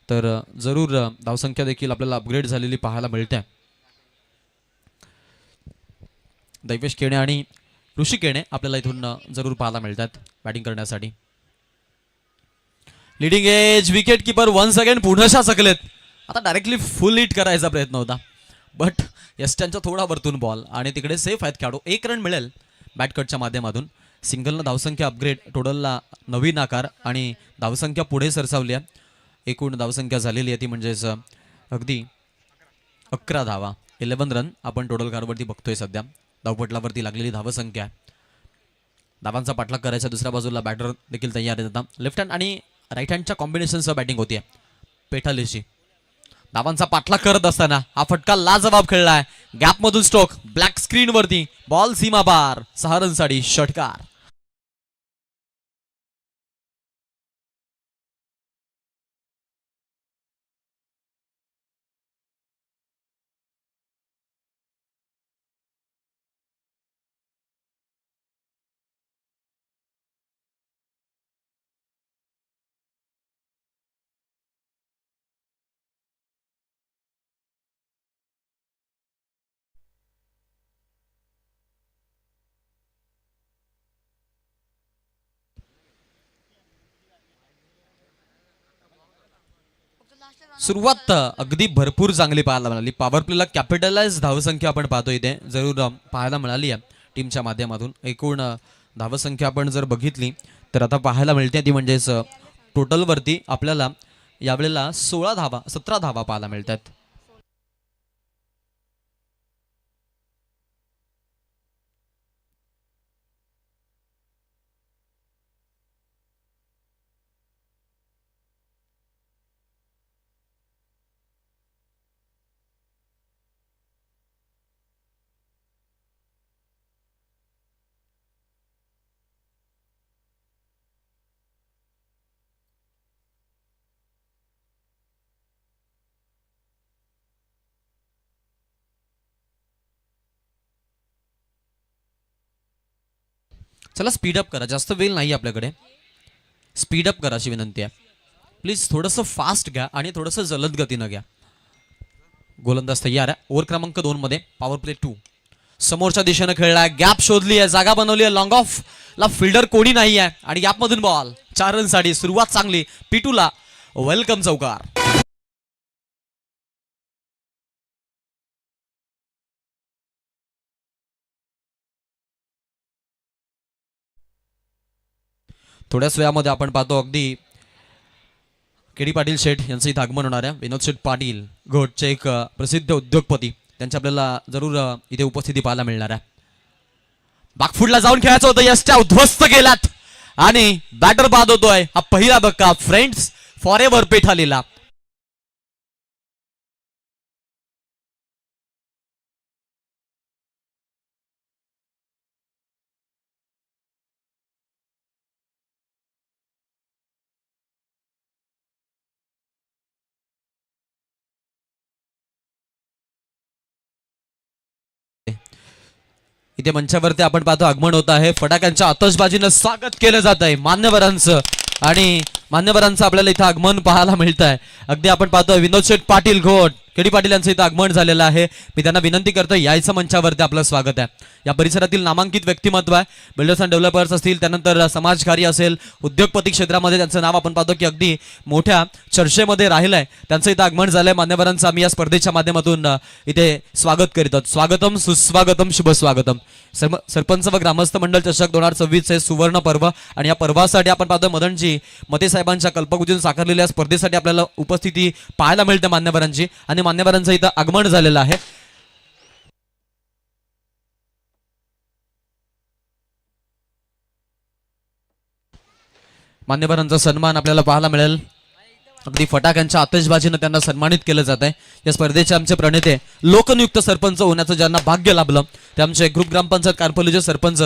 तर जरूर धावसंख्या देखील आपल्याला अपग्रेड झालेली पाहायला मिळते. दैवेश केणे आणि ऋषी केणे आपल्याला इथून जरूर पाहायला मिळतात बॅटिंग करण्यासाठी. Leading edge wicket keeper once again पुन्हा सकलेत. आता डायरेक्टली फुल हिट करायचा प्रयत्न होता बट यस्ट्यांच्या थोडा वरतून बॉल आणि तिकडे सेफ आहेत खेळाडू. 1 रन मिळेल बॅटकटच्या माध्यमातून. सिंगलनं धावसंख्या अपग्रेड टोटलला नवीन आकार आणि धावसंख्या पुढे सरसावली आहे. एकूण धावसंख्या झालेली आहे ती म्हणजेच अगदी 11 धावा 11 रन आपण टोटल कारवरती बघतोय सध्या. धावपटलावरती लागलेली धावसंख्या. धावांचा पाठलाग करायचा दुसऱ्या बाजूला बॅटर देखील तयार आहेत. आता लेफ्ट हँड आणि राईट हँडच्या कॉम्बिनेशनसह बॅटिंग होती पेठालेची. धावांचा पाठलाग करत असताना हा फटका लाजवाब खेळलाय. गॅपमधून स्ट्रोक ब्लॅक स्क्रीनवरती बॉल सीमा पार 6 रनसाठी षटकार. सुरुवात अगदी भरपूर चांगली पाहायला मिळाली. पॉवर प्लेला कॅपिटलाइज धावसंख्या आपण पाहतो इथे जरूर पाहायला मिळाली आहे टीमच्या माध्यमातून. एकूण धावसंख्या आपण जर बघितली तर आता पाहायला मिळते ती म्हणजेच टोटलवरती आपल्याला यावेळेला 17 धावा पाहायला मिळतात. चला स्पीडअप करा, जास्त वेळ नाही आपल्याकडे. स्पीडअप करा अशी विनंती आहे. प्लीज थोडंसं फास्ट घ्या आणि थोडंसं जलद गतीनं घ्या. गोलंदाज तयार आहे. ओव्हर क्रमांक 2 मध्ये पॉवर प्ले 2. समोरच्या दिशेनं खेळलाय, गॅप शोधली आहे, जागा बनवली आहे. लॉंग ऑफ ला फिल्डर कोणी नाही आहे आणि गॅपमधून बॉल. 4 रनसाठी सुरुवात चांगली. P2 ला वेलकम चौकार. थोड्याच वेळामध्ये आपण पाहतो अगदी केडी पाटील शेठ यांचं इथं आगमन होणार आहे. विनोद शेठ पाटील घोटचे एक प्रसिद्ध उद्योगपती, त्यांची आपल्याला जरूर इथे उपस्थिती पाहायला मिळणार आहे. बागफुटला जाऊन खेळायचं होतं, यशच्या उद्ध्वस्त केलात आणि बॅटर बाद होतोय. हा पहिला धक्का. फ्रेंड्स फॉर एव्हर पेठालीला. इथे मंचावरती आपण पाहतो आगमन होत आहे. फटाक्यांच्या आतषबाजीनं स्वागत केलं जात आहे मान्यवरांचं आणि मान्यवरांचं आपल्याला इथं आगमन पाहायला मिळत आहे. अगदी आपण पाहतोय विनोद शेठ पाटील घोट, केडी पाटील यांचं इथं आगमन झालेलं आहे. मी त्यांना विनंती करतो यायचं मंचावरती आपलं स्वागत आहे. या परिसरातील नामांकित व्यक्तिमत्व आहे. बिल्डर्स अँड डेव्हलपर्स असतील, त्यानंतर समाजकार्य असेल, उद्योगपती क्षेत्रामध्ये त्यांचं नाव आपण पाहतो की अगदी मोठ्या चर्चेमध्ये राहिलं आहे. त्यांचं इथं आगमन झालंय. मान्यवरांचं आम्ही या स्पर्धेच्या माध्यमातून इथे स्वागत करीत आहोत. स्वागतम, सुस्वागतम, शुभ स्वागतम. सरपंच व ग्रामस्थ मंडळ चषक 2026 हे सुवर्ण पर्व आणि या पर्वासाठी आपण पाहतो मदनजी मते साहेबांच्या कल्पकुजीतून साकारलेल्या स्पर्धेसाठी आपल्याला उपस्थिती पाहायला मिळते मान्यवरांची आणि मान्यवरांचं इथं आगमन झालेलं आहे. मान्यवरांचा सन्मान आपल्याला पाहायला मिळेल. अगदी फटाक्यांच्या आतषबाजीनं त्यांना सन्मानित केलं जात आहे. या स्पर्धेचे आमचे प्रणेते, लोकनियुक्त सरपंच होण्याचं ज्यांना भाग्य लाभलं ते आमचे ग्रुप ग्रामपंचायत कारपोलीचे सरपंच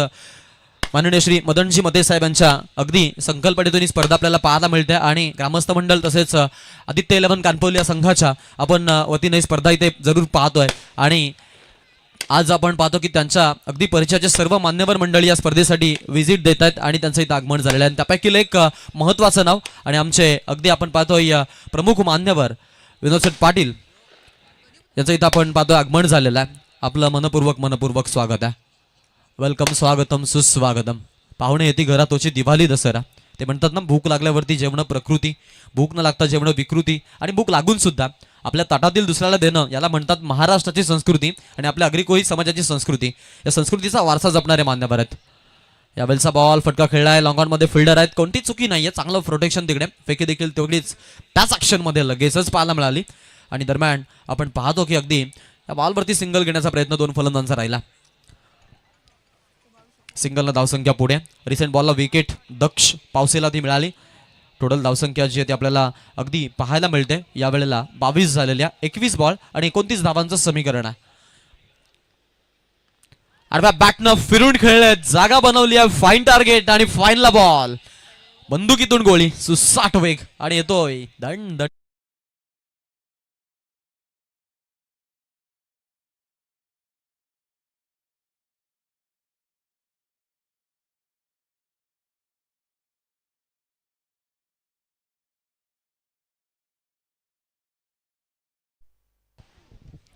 माननीय श्री मदनजी मते साहेबांच्या अगदी संकल्पनेतून ही स्पर्धा आपल्याला पाहायला मिळते आणि ग्रामस्थ मंडळ तसेच आदित्य 11 कानपोली या संघाच्या आपण वतीने ही स्पर्धा इथे जरूर पाहतोय आणि आज आपण पाहतो की त्यांच्या अगदी परिचयाचे सर्व मान्यवर मंडळी या स्पर्धेसाठी व्हिजिट देत आहेत आणि त्यांचं इथं आगमन झालेलं आहे. त्यापैकी एक महत्त्वाचं नाव आणि आमचे अगदी आपण पाहतोय प्रमुख मान्यवर विनोद शेठ पाटील याचं इथं आपण पाहतोय आगमन झालेलं आहे. आपलं मनपूर्वक स्वागत आहे. वेलकम, स्वागतम, सुस्वागतम. पाहुणे येते घरात तोची दिवाळी दसरा. ते म्हणतात ना, भूक लागल्यावरती जेवण प्रकृती, भूक न लागता जेवण विकृती आणि भूक लागून सुद्धा आपल्या ताटातील दुसऱ्याला देणं याला म्हणतात महाराष्ट्राची संस्कृती आणि आपल्या अग्रिकोळी समाजाची संस्कृती. या संस्कृतीचा वारसा जपणारे मान्यवर आहेत. यावेळेचा बॉल फटका खेळलाय. लॉंगॉनमध्ये फिल्डर आहेत, कोणती चुकी नाहीये, चांगलं प्रोटेक्शन तिकडे. फेकी देखील तेवढीच त्याच ॲक्शनमध्ये लगेचच पाहायला मिळाली आणि दरम्यान आपण पाहतो की अगदी या बॉलवरती सिंगल घेण्याचा प्रयत्न 2 फलंदाजांचा राहिला. सिंगलला धावसंख्या पुढे. रिसेंट बॉलला विकेट दक्ष पावसेला ती मिळाली. टोटल धावसंख्या जी आहे ती आपल्याला अगदी पाहायला मिळते. यावेळेला 22 झालेल्या 21 बॉल आणि 29 धावांचं समीकरण आहे. आडव्या बॅटनं फिरून खेळले, जागा बनवली आहे, फाईन टार्गेट आणि फाईनला बॉल. बंदुकीतून गोळी, सुसाट वेग आणि येतोय दंड.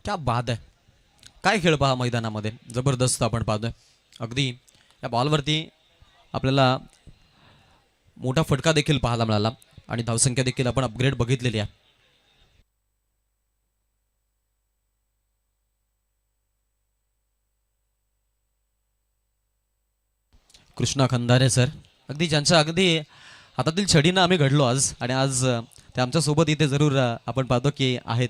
क्या बाद आहे. काय खेळ पहा मैदानामध्ये, जबरदस्त आपण पाहतोय. अगदी या बॉलवरती आपल्याला मोठा फटका देखील पाहायला मिळाला आणि धावसंख्या देखील आपण अपग्रेड बघितलेली आहे. कृष्णा खंदारे सर, अगदी ज्यांच्या अगदी हातातील छडीनं आम्ही घडलो आज आणि आज ते आमच्यासोबत इथे जरूर आपण पाहतो की आहेत.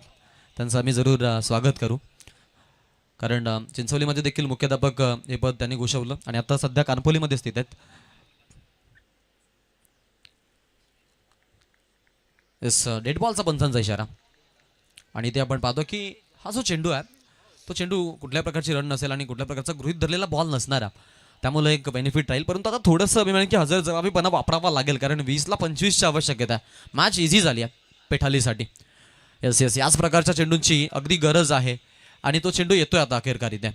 त्यांचं आम्ही जरूर स्वागत करू कारण चिंचवलीमध्ये देखील मुख्याध्यापक हे पद त्यांनी घोषवलं आणि आता सध्या कानपोलीमध्ये स्थित आहेत. डेड बॉलचा पंचांचा इशारा आणि ते आपण पाहतो की हा जो चेंडू आहे तो चेंडू कुठल्या प्रकारची रन नसेल आणि कुठल्या प्रकारचा गृहीत धरलेला बॉल नसणारा, त्यामुळे एक बेनिफिट राहील. परंतु आता थोडंसं मी म्हणेन की हजर जबाबीपणा वापरावा लागेल कारण 20ला 25ची आवश्यकता आहे. मॅच इझी झाली आहे पेठालीसाठी. येस येस, याच प्रकारच्या चेंडूंची अगदी गरज आहे आणि तो चेंडू येतोय आता अखेरकार इथे.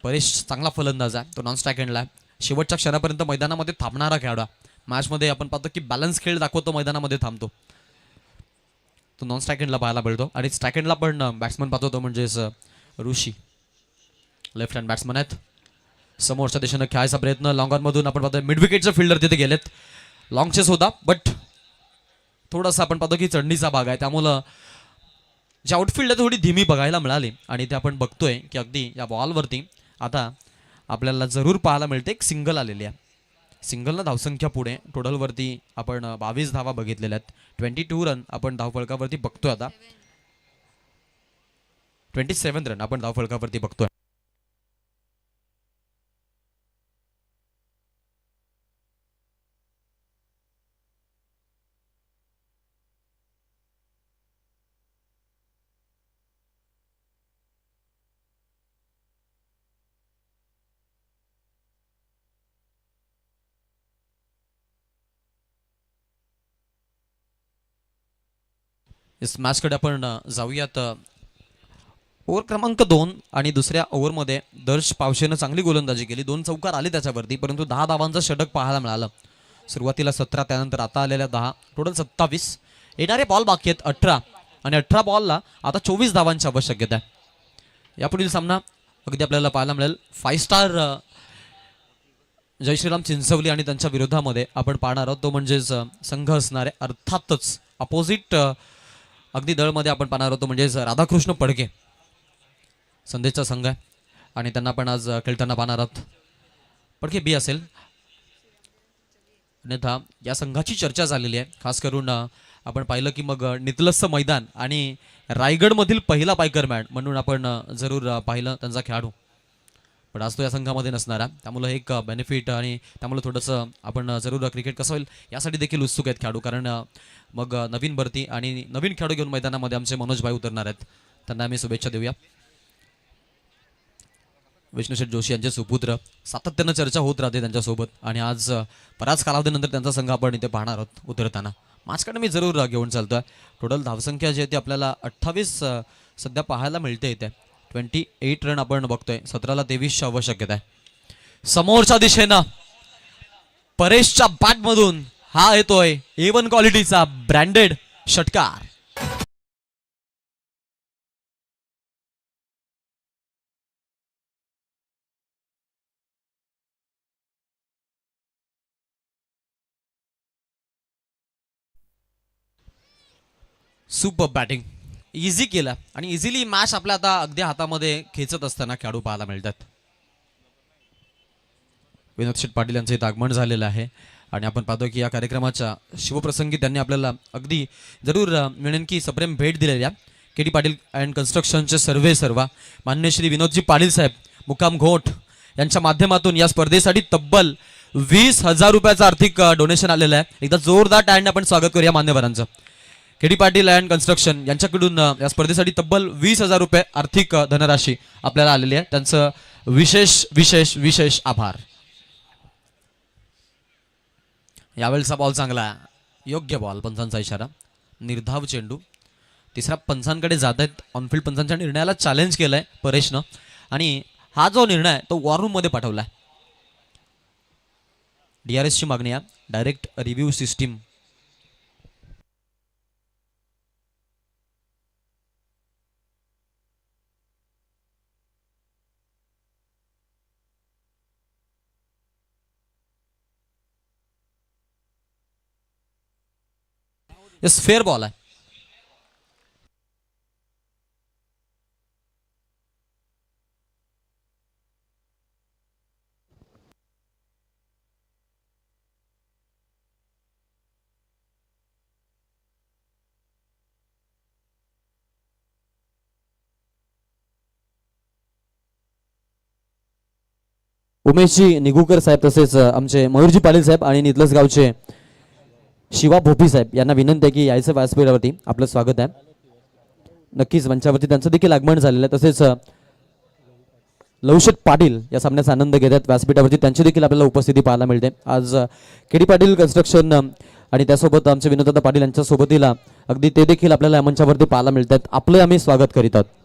परेश चांगला फलंदाज आहे, तो नॉन स्ट्राईक एंडला आहे. शेवटच्या क्षणापर्यंत मैदानामध्ये थांबणारा खेळाडू. मॅचमध्ये आपण पाहतो की बॅलन्स खेळ दाखवतो, मैदानामध्ये थांबतो, तो नॉन स्ट्राईक एंडला पाहायला मिळतो. आणि स्ट्राईक एंडला पण बॅट्समन पाहतो तो म्हणजेच ऋषी, लेफ्ट हँड बॅट्समन आहेत. समोरच्या दिशेनं खेळायचा प्रयत्न लॉंग ऑनमधून आपण पाहतो मिड विकेटचे फिल्डर तिथे गेलेत. लॉंग चेस होता बट थोडासा आपण पाहतो की चढणीचा भाग आहे, त्यामुळं जे आउटफील्ड आहे थोडी धीमी बघायला मिळाली. आणि ते आपण बघतोय की अगदी या बॉलवरती आता आपल्याला जरूर पाहायला मिळते एक सिंगल आलेली आहे. सिंगलनं धावसंख्या पुढे टोटलवरती आपण 22 धावा बघितलेल्या आहेत. 22 रन आपण धावफलकावरती बघतोय आता. 27 रन आपण धावफलकावरती बघतोय. इस मॅचकडे आपण जाऊयात. ओव्हर क्रमांक 2 आणि दुसऱ्या ओव्हरमध्ये दर्श पावशेनं चांगली गोलंदाजी केली. 2 चौकार आले त्याच्यावरती, परंतु 10 धावांचं षटक पाहायला मिळालं. सुरुवातीला 17, त्यानंतर आता आलेल्या 10, टोटल 27. येणारे बॉल बाकी आहेत 18 आणि 18 बॉलला आता 24 धावांची आवश्यकता आहे. यापुढील सामना अगदी आपल्याला पाहायला मिळेल 5 स्टार जय श्रीराम चिंचवली आणि त्यांच्या विरोधामध्ये आपण पाहणार आहोत. तो म्हणजेच संघ असणारे अर्थातच अपोजिट अगदी दळमध्ये आपण पाहणार होतो म्हणजेच राधाकृष्ण पडके संदेशचा संघ आहे आणि त्यांना आपण आज खेळताना पाहणार आहोत. पडके बी असेल. अन्यथा या संघाची चर्चा झालेली आहे. खास करून आपण पाहिलं की मग नितलसचं मैदान आणि रायगडमधील पहिला बायकर मॅन म्हणून आपण जरूर पाहिलं त्यांचा खेळाडू, पण आज तो या संघामध्ये नसणारा, त्यामुळं एक बेनिफिट आणि त्यामुळे थोडंसं आपण जरूर क्रिकेट कसं होईल यासाठी देखील उत्सुक आहेत खेळाडू. कारण मग नवीन भरती आणि नवीन खेळाडू घेऊन मैदानामध्ये आमचे मनोजभाई उतरणार आहेत, त्यांना आम्ही शुभेच्छा देऊया. विष्णुशेठ जोशी यांचे सुपुत्र, सातत्यानं चर्चा होत राहते त्यांच्यासोबत आणि आज बराच कालावधीनंतर त्यांचा संघ आपण इथे पाहणार आहोत उतरताना. मॅचकडे मी जरूर घेऊन चालतोय. टोटल धावसंख्या जी आहे ती आपल्याला 28 सध्या पाहायला मिळते इथे. 28 रन आपण बघतोय. 17ला 23ची आवश्यकता आहे. समोरच्या दिशेनं परेशच्या बॅटमधून हा येतोय A1 क्वालिटीचा ब्रँडेड षटकार. सुपर बॅटिंग, इझी केलं आणि इझिली मॅच आपल्या आता अगदी हातामध्ये खेचत असताना खेळाडू पाहायला मिळतात. विनोद शेठ पाटील यांचं इथं आगमन झालेलं आहे आणि आपण पाहतो की या कार्यक्रमाच्या शिवप्रसंगी त्यांनी आपल्याला अगदी जरूर मिळेल की सप्रेम भेट दिलेली आहे. KD पाटील अँड कन्स्ट्रक्शनचे सर्वा मान्य श्री विनोदजी पाटील साहेब मुकाम घोट यांच्या माध्यमातून या स्पर्धेसाठी तब्बल 20,000 रुपयाचं आर्थिक डोनेशन आलेलं आहे. एकदा जोरदार टाळ्याने आपण स्वागत करूया मान्यवरांचं. KD पाटील अँड कन्स्ट्रक्शन यांच्याकडून या स्पर्धेसाठी तब्बल 20,000 रुपये आर्थिक धनराशी आपल्याला आलेली आहे. त्यांचं विशेष विशेष विशेष आभार. यावेळेचा बॉल चांगला, योग्य बॉल, पंचांचा इशारा, निर्धाव चेंडू. तिसरा पंचांकडे जात आहेत. ऑनफिल्ड पंचांच्या निर्णयाला चॅलेंज केलंय परेशनं आणि हा जो निर्णय तो वॉर रूम मध्ये पाठवलाय. DRS ची मागणी आहे, direct review system. Yes, fair ball आहे. उमेशजी निगुकर साहेब तसेच आमचे मयूरजी पाटील साहेब आणि नितलस गावचे शिवा भोपी साहेब यांना विनंती आहे की यायचं व्यासपीठावरती. आपलं स्वागत आहे. नक्कीच मंचावरती त्यांचं देखील आगमन झालेलं आहे. तसेच लवशेठ पाटील या सामन्याचा आनंद घेतात व्यासपीठावरती, त्यांची देखील आपल्याला उपस्थिती पाहायला मिळते. आज KD पाटील कन्स्ट्रक्शन आणि त्यासोबत आमचे विनोददादा पाटील यांच्या सोबतीला अगदी ते देखील आपल्याला या मंचावरती पाहायला मिळतात. आपलं आम्ही स्वागत करीत आहोत.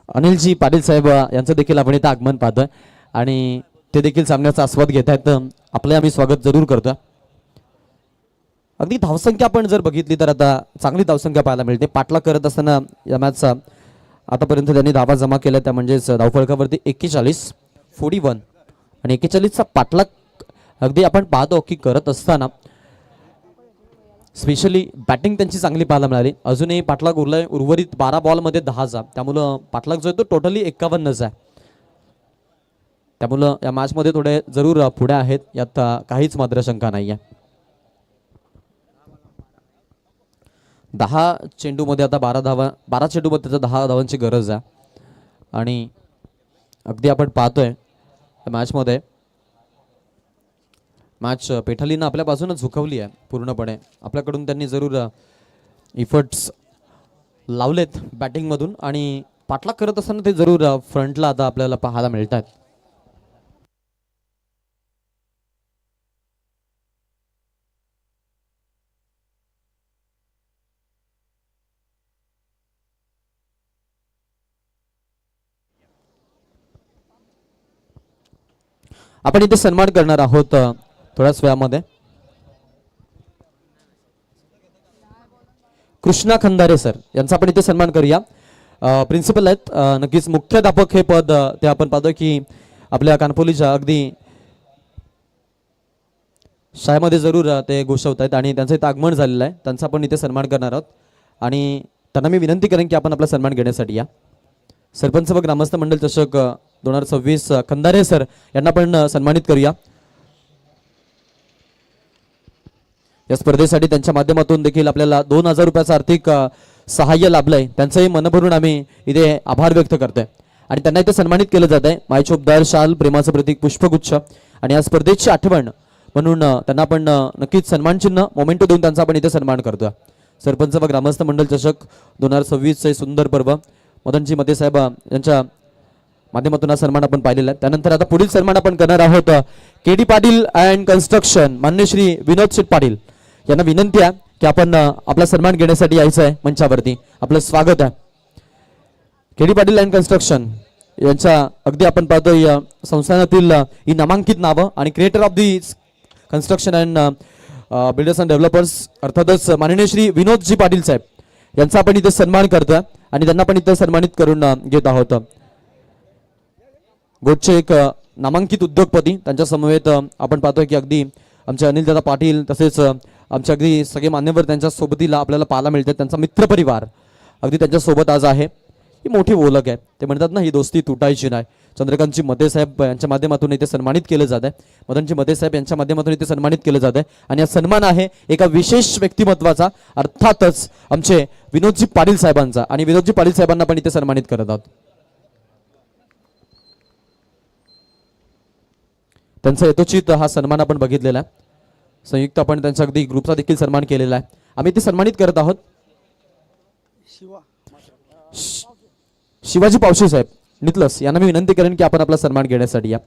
अनिलजी पाटील साहेब यांचं देखील आपण इथं आगमन पाहतोय आणि ते देखील सामन्याचा आस्वाद घेत आहेत. आपले आम्ही स्वागत जरूर करतोय. अगदी धावसंख्या आपण जर बघितली तर आता चांगली धावसंख्या पाहायला मिळते. पाठलाग करत असताना या मॅचचा आतापर्यंत त्यांनी धावा जमा केल्या त्या म्हणजेच धावफलकावरती 41 आणि 41चा पाठलाग अगदी आपण पाहतो की करत असताना स्पेशली बॅटिंग त्यांची चांगली पाहायला मिळाली. अजूनही पाठलाग उर्वरित 12 बॉलमध्ये 10चा, त्यामुळं पाठलाग जो आहे तो टोटली 51चा आहे. त्यामुळं या मॅचमध्ये थोडे जरूर पुढे आहेत, यात काहीच मात्र शंका नाही आहे. 10 चेंडूमध्ये आता 12 चेंडूमध्ये त्याचा 10 धावांची गरज आहे आणि अगदी आपण पाहतोय मॅचमध्ये मॅच पेठालीनं आपल्या बाजूने झुकवली आहे पूर्णपणे. आपल्याकडून त्यांनी जरूर इफर्ट्स लावलेत बॅटिंगमधून आणि पाठलाग करत असताना ते जरूर फ्रंटला आता आपल्याला पाहायला मिळत आहेत. आपण इथे सन्मान करणार आहोत थोड्याच वेळामध्ये. कृष्णा खंदारे सर यांचा आपण इथे सन्मान करूया. प्रिन्सिपल आहेत, नक्कीच मुख्याध्यापक हे पद ते आपण पाहतो की आपल्या कानपोलीच्या अगदी शाळेमध्ये जरूर ते घोषवत आहेत आणि त्यांचं इथं आगमन झालेलं आहे. त्यांचा आपण इथे सन्मान करणार आहोत आणि त्यांना मी विनंती करेन की आपण आपला सन्मान घेण्यासाठी या. सरपंच व ग्रामस्थ मंडळ चषक 2026 खंदारे सर यांना पण सन्मानित करूया. या स्पर्धेसाठी त्यांच्या माध्यमातून देखील आपल्याला 2000 रुपयाचं आर्थिक सहाय्य लाभलंय. त्यांचंही मनभरून आम्ही इथे आभार व्यक्त करतोय आणि त्यांना इथे सन्मानित केलं जात आहे. मायचोपदार शाल, प्रेमाचं प्रतीक, पुष्पगुच्छ आणि या स्पर्धेची आठवण म्हणून त्यांना आपण नक्कीच सन्मान चिन्ह मोमेंटो देऊन त्यांचा आपण इथे सन्मान करतोय. सरपंच व ग्रामस्थ मंडळ चषक 2026 सुंदर पर्व मदनजी मते साहेब यांच्या माध्यमातून हा सन्मान आपण पाहिलेला आहे. त्यानंतर आता पुढील सन्मान आपण करणार आहोत केडी पाटील अँड कन्स्ट्रक्शन मान्य श्री विनोद शेठ पाटील यांना विनंती आहे की आपण आपला सन्मान घेण्यासाठी यायचं आहे मंचावरती. आपलं स्वागत आहे. केडी पाटील अँड कन्स्ट्रक्शन यांच्या अगदी आपण पाहतो या संस्थानातील ही नामांकित नावं आणि creator of the construction and builders and developers अर्थातच माननीय श्री विनोदजी पाटील साहेब यांचा आपण इथे सन्मान करतोय आणि त्यांना पण इथे सन्मानित करून घेत आहोत. गोटचे एक नामांकित उद्योगपती त्यांच्या समवेत आपण पाहतोय की अगदी आमचे अनिलदादा पाटील तसेच आमचे अगदी सगळे मान्यवर त्यांच्या सोबतीला आपल्याला पाहायला मिळतात. त्यांचा मित्रपरिवार अगदी त्यांच्या सोबत आज आहे. ही मोठी ओळख आहे. ते म्हणतात ना, ही दोस्ती तुटायची नाही. चंद्रकांतजी मते साहेब यांच्या माध्यमातून इथे सन्मानित केलं जात आहे. मदनजी मते साहेब यांच्या माध्यमातून इथे सन्मानित केलं जात आहे आणि हा सन्मान आहे एका विशेष व्यक्तिमत्वाचा, अर्थातच आमचे विनोदजी पाटील साहेबांचा आणि विनोदजी पाटील साहेबांना पण इथे सन्मानित करत आहोत. त्यांचा यथोचित हा सन्मान आपण बघितलेला आहे. संयुक्त आपण त्यांच्या अगदी ग्रुपचा देखील सन्मान केलेला आहे. आम्ही ते सन्मानित करत आहोत. शिवाजी पावशे साहेब नितलस यांना मी विनंती करेन की आपण आपला सन्मान घेण्यासाठी या.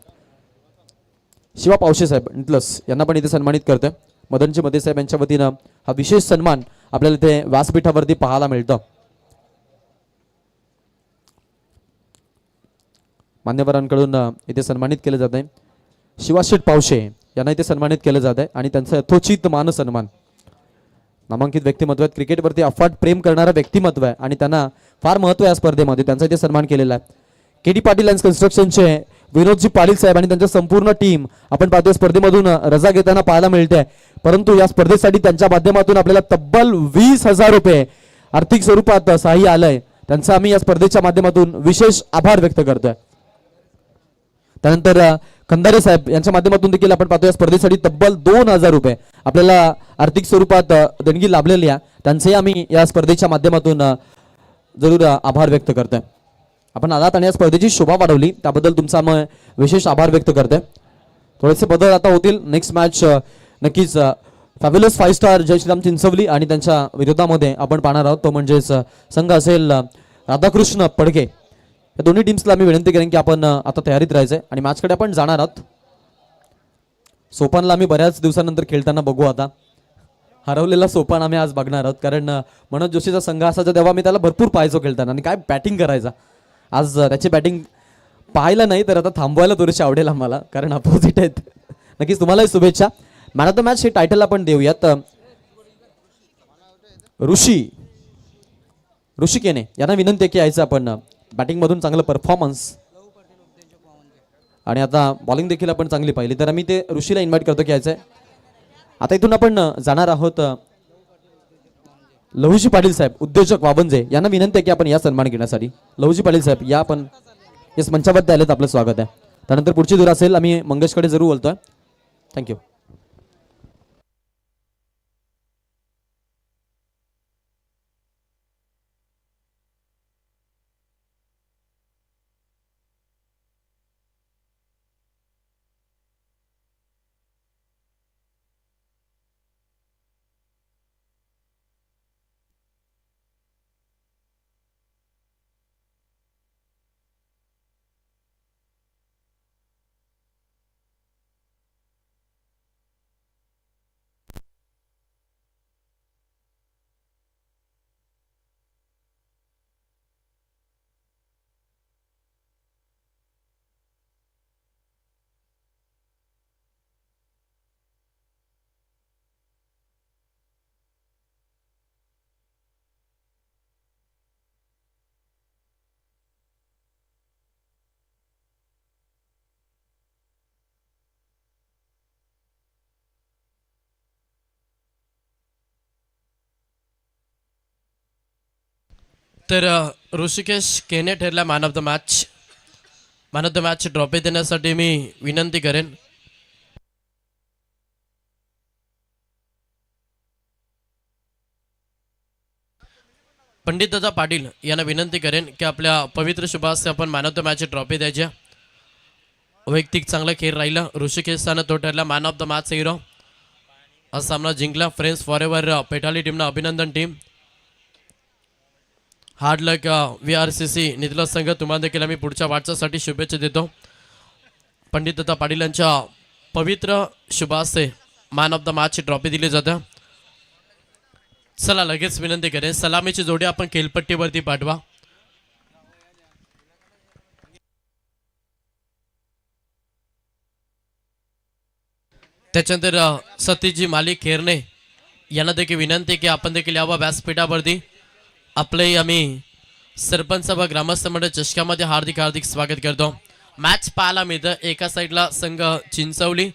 शिवा पावशे साहेब नितलस यांना पण इथे सन्मानित करतोय. मदनजी मते साहेब यांच्या वतीनं हा विशेष सन्मान आपल्याला इथे व्यासपीठावरती पाहायला मिळतं. मान्यवरांकडून इथे सन्मानित केलं जात आहे. शिवाशेठ पावशे यांना इथे सन्मानित केलं जात आहे आणि त्यांचा यथोचित मान सन्मान. नामांकित व्यक्तिमत्व आहेत, क्रिकेटवरती अफाट प्रेम करणारा व्यक्तिमत्व आहे आणि त्यांना फार महत्व आहे या स्पर्धेमध्ये. त्यांचा इथे सन्मान केलेला आहे. केडी पाटील अँड कन्स्ट्रक्शनचे विनोदजी पाटील साहेब आणि त्यांच्या संपूर्ण टीम आपण पाहतोय स्पर्धेमधून रजा घेताना पाहायला मिळते. परंतु या स्पर्धेसाठी त्यांच्या माध्यमातून आपल्याला तब्बल 20,000 रुपये आर्थिक स्वरूपात सहाय्य आलंय. त्यांचा आम्ही या स्पर्धेच्या माध्यमातून विशेष आभार व्यक्त करतोय. त्यानंतर खंदारे साहेब यांच्या माध्यमातून देखील आपण पाहतोय स्पर्धेसाठी तब्बल 2,000 रुपये आपल्याला आर्थिक स्वरूपात देणगी लाभलेली आहे. त्यांचे आम्ही या स्पर्धेच्या माध्यमातून जरूर आभार व्यक्त करतोय. आपण आलात आणि या स्पर्धेची शोभा वाढवली त्याबद्दल तुमचा विशेष आभार व्यक्त करतोय. थोडेसे बदल आता होतील. नेक्स्ट मॅच नक्कीच फॅब्युलस 5 स्टार जय श्रीराम चिंचवली आणि त्यांच्या विरोधामध्ये आपण पाहणार आहोत. तो म्हणजेच संघ असेल राधाकृष्ण पडके. या दोन्ही टीम्सला मी विनंती करेन की आपण आता तयारीत राहायचंय आणि मॅचकडे आपण जाणार आहोत. सोपानला आम्ही बऱ्याच दिवसानंतर खेळताना बघू. आता हरवलेला सोपान आम्ही आज बघणार आहोत कारण मनोज जोशीचा संघ असायचा तेव्हा मी त्याला भरपूर पाहायचो खेळताना आणि काय बॅटिंग करायचा आज त्याची बॅटिंग पाहायला नाही तर आता थांबवायला थोडीशी आवडेल आम्हाला, कारण अपोजिट आहेत. नक्कीच तुम्हालाही शुभेच्छा. मॅन ऑफ द मॅच हे टायटल आपण देऊयात ऋषी केने यांना विनंती आहे की यायचं आपण. बॅटिंगमधून चांगलं परफॉर्मन्स आणि आता बॉलिंग देखील आपण चांगली पाहिली, तर आम्ही ते ऋषीला इन्व्हाइट करतो की यायचं आहे. आता इथून आपण जाणार आहोत लहुजी पाटील साहेब उद्योजक वाबंजे यांना विनंती आहे की आपण या सन्मान घेण्यासाठी. लहुजी पाटील साहेब या आपण येस मंचावरती आलेत, आपलं स्वागत आहे. त्यानंतर पुढची दूर असेल आम्ही मंगेशकडे जरूर बोलतोय. थँक्यू. तर ऋषिकेश केने ठरला man of the match. Man of the match trophy देण्यासाठी मी विनंती करेन पंडित दादा पाटील यांना विनंती करेन की आपल्या पवित्र शुभास आपण man of the match trophy द्यायच्या. वैयक्तिक चांगला खेळ राहिला. ऋषिकेशनं तो ठरला man of the match hero. हा सामना जिंकला. फ्रेंड्स फॉर एव्हर पेटाली टीमनं अभिनंदन. टीम हार्ड लक VRCC निधला संघ तुम्हाला देखील आम्ही पुढच्या वाटचासाठी शुभेच्छा देतो. पंडित दत्ता पाटील यांच्या पवित्र शुभासे मॅन ऑफ द मॅचची ट्रॉफी दिली जाते. चला लगेच विनंती करेन सलामीची जोडी आपण खेळपट्टीवरती पाठवा. त्याच्यानंतर सतीशजी मालिक खेरणे यांना देखील विनंती की आपण देखील यावं व्यासपीठावरती. आपले आम्ही सरपंच व ग्रामस्थ मंडळ चषकामध्ये हार्दिक हार्दिक स्वागत करतो. मॅच पाहायला मिळतं. एका साईडला संघ चिंचवली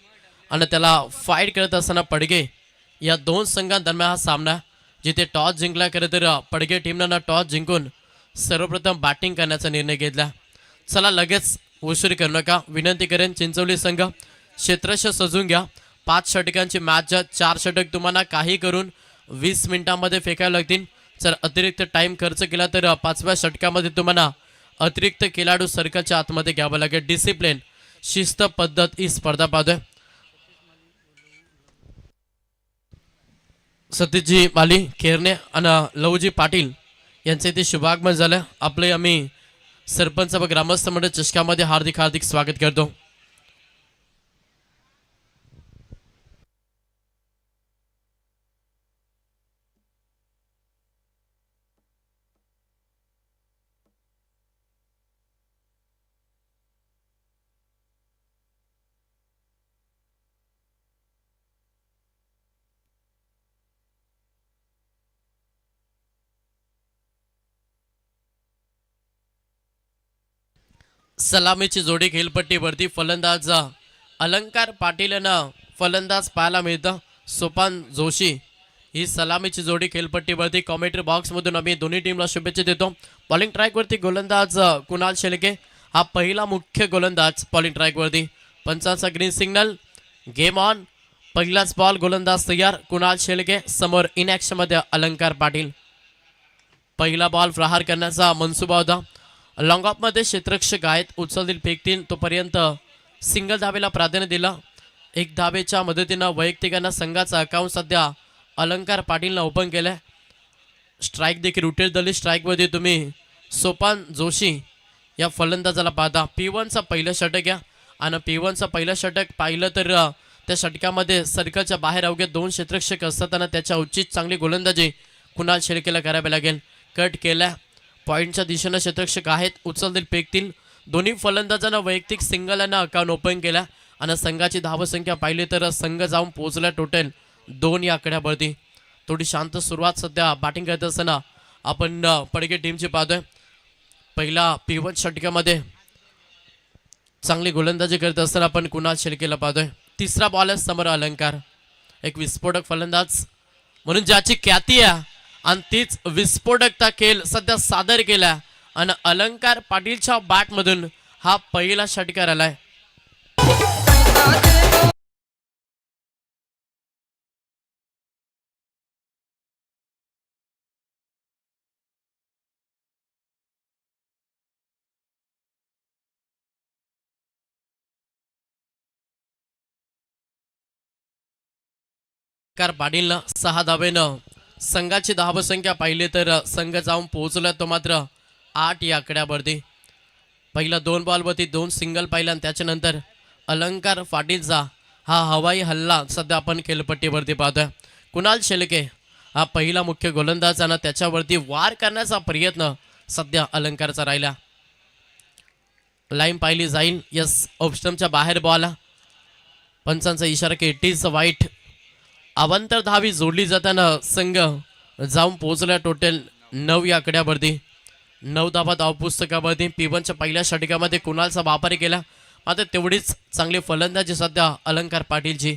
आणि त्याला फाईट करत असताना पडगे या दोन संघांदरम्यान हा सामना, जिथे टॉस जिंकला. खरं तर पडगे टीमनं टॉस जिंकून सर्वप्रथम बॅटिंग करण्याचा निर्णय घेतला. चला लगेच उशीर करू नका. विनंती करेन चिंचवली संघ क्षेत्रश सजून घ्या. 5 षटकांची मॅच. 4 षटक तुम्हाला काही करून 20 मिनिटांमध्ये फेकायला लागतील. जर अतिरिक्त टाइम खर्च केला तर 5व्या षटकामध्ये तुम्हाला अतिरिक्त खेळाडू सर्कलच्या आतमध्ये घ्यावं लागेल. डिसिप्लिन शिस्त पद्धत ही स्पर्धा पाहतोय. सतीशजी माली खेरणे आणि लवजी पाटील यांचे इथे शुभागमन झालं. आपले आम्ही सरपंच व ग्रामस्थ मंडळ चषकामध्ये हार्दिक हार्दिक स्वागत करतो. सलामीची जोडी खेळपट्टीवरती फलंदाज अलंकार पाटील यांना फलंदाज पाहायला मिळतं. सोपान जोशी ही सलामीची जोडी खेळपट्टीवरती. कॉमेंट्री बॉक्समधून आम्ही दोन्ही टीमला शुभेच्छा देतो. बॉलिंग ट्रॅकवरती गोलंदाज कुणाल शेळके हा पहिला मुख्य गोलंदाज बॉलिंग ट्रॅकवरती. पंचांचा ग्रीन सिग्नल. Game on. पहिलाच बॉल. गोलंदाज तयार. कुणाल शेळके समोर इन ॲक्शनमध्ये अलंकार पाटील. पहिला बॉल प्रहार करण्याचा मनसुबा होता. लॉंग ऑफमध्ये क्षेत्ररक्षक आहेत. उचलतील फेकतील तोपर्यंत सिंगल धावेला प्राधान्य दिलं. 1 धावेच्या मदतीनं वैयक्तिकांना संघाचा अकाउंट सध्या अलंकार पाटीलनं ओपन केलं. स्ट्राईक देखील रुटेड झाली. स्ट्राईकमध्ये तुम्ही सोपान जोशी या फलंदाजाला पाहता. P1चा पहिलं षटक घ्या आणि P1चा पहिलं षटक पाहिलं तर त्या षटकामध्ये सर्कलच्या बाहेर अवघे 2 क्षेत्ररक्षक असतात आणि त्याच्या उचित चांगली गोलंदाजी कुणाल शेळकेला करावी लागेल. कट केला. पॉईंटच्या दिशेनं क्षेत्ररक्षक आहेत, उचलतील फेकतील. दोन्ही फलंदाजांना वैयक्तिक सिंगलांना अकाउंट ओपन केला आणि संघाची धावसंख्या पाहिली तर संघ जाऊन पोहोचला टोटल 2 या आकड्यावरती. थोडी शांत सुरुवात सध्या बॅटिंग करत असताना आपण पडगे टीमची पाहतोय. पहिला P1 षटकामध्ये चांगली गोलंदाजी करत असताना आपण कुणाल शेळकेला पाहतोय. तिसरा बॉल आहे समोर अलंकार, एक विस्फोटक फलंदाज म्हणून ज्याची ख्याती आहे आणि तीच विस्फोटकता खेळ सध्या सादर केला आणि अलंकार पाटीलच्या बॅटमधून हा पहिला षटकार आलाय. पाटीलनं 6 धावेनं संघाची धावसंख्या पाहिली तर संघ जाऊन पोहोचला तो मात्र 8 या आकड्यावरती. पहिला 2 बॉलवरती 2 सिंगल पाहिला आणि त्याच्यानंतर अलंकार पाटीलचा हा हवाई हल्ला सध्या आपण खेळपट्टीवरती पाहतोय. कुणाल शेळके हा पहिला मुख्य गोलंदाज आणि त्याच्यावरती वार करण्याचा प्रयत्न सध्या अलंकारचा राहिला. लाईन पाहिली जाईल, यस ऑफस्टमच्या बाहेर बॉल. पंचांचा इशारा की इट इज वाईट. अवांतर धावी जोडली जाताना संघ जाऊन पोहोचला टोटल 9 या आकड्यावरती. 9 धावा धावपुस्तकावरती. P1च्या पहिल्या षटकामध्ये कुणालचा वापर केला, मात्र तेवढीच चांगली फलंदाजी सध्या अलंकार पाटीलची.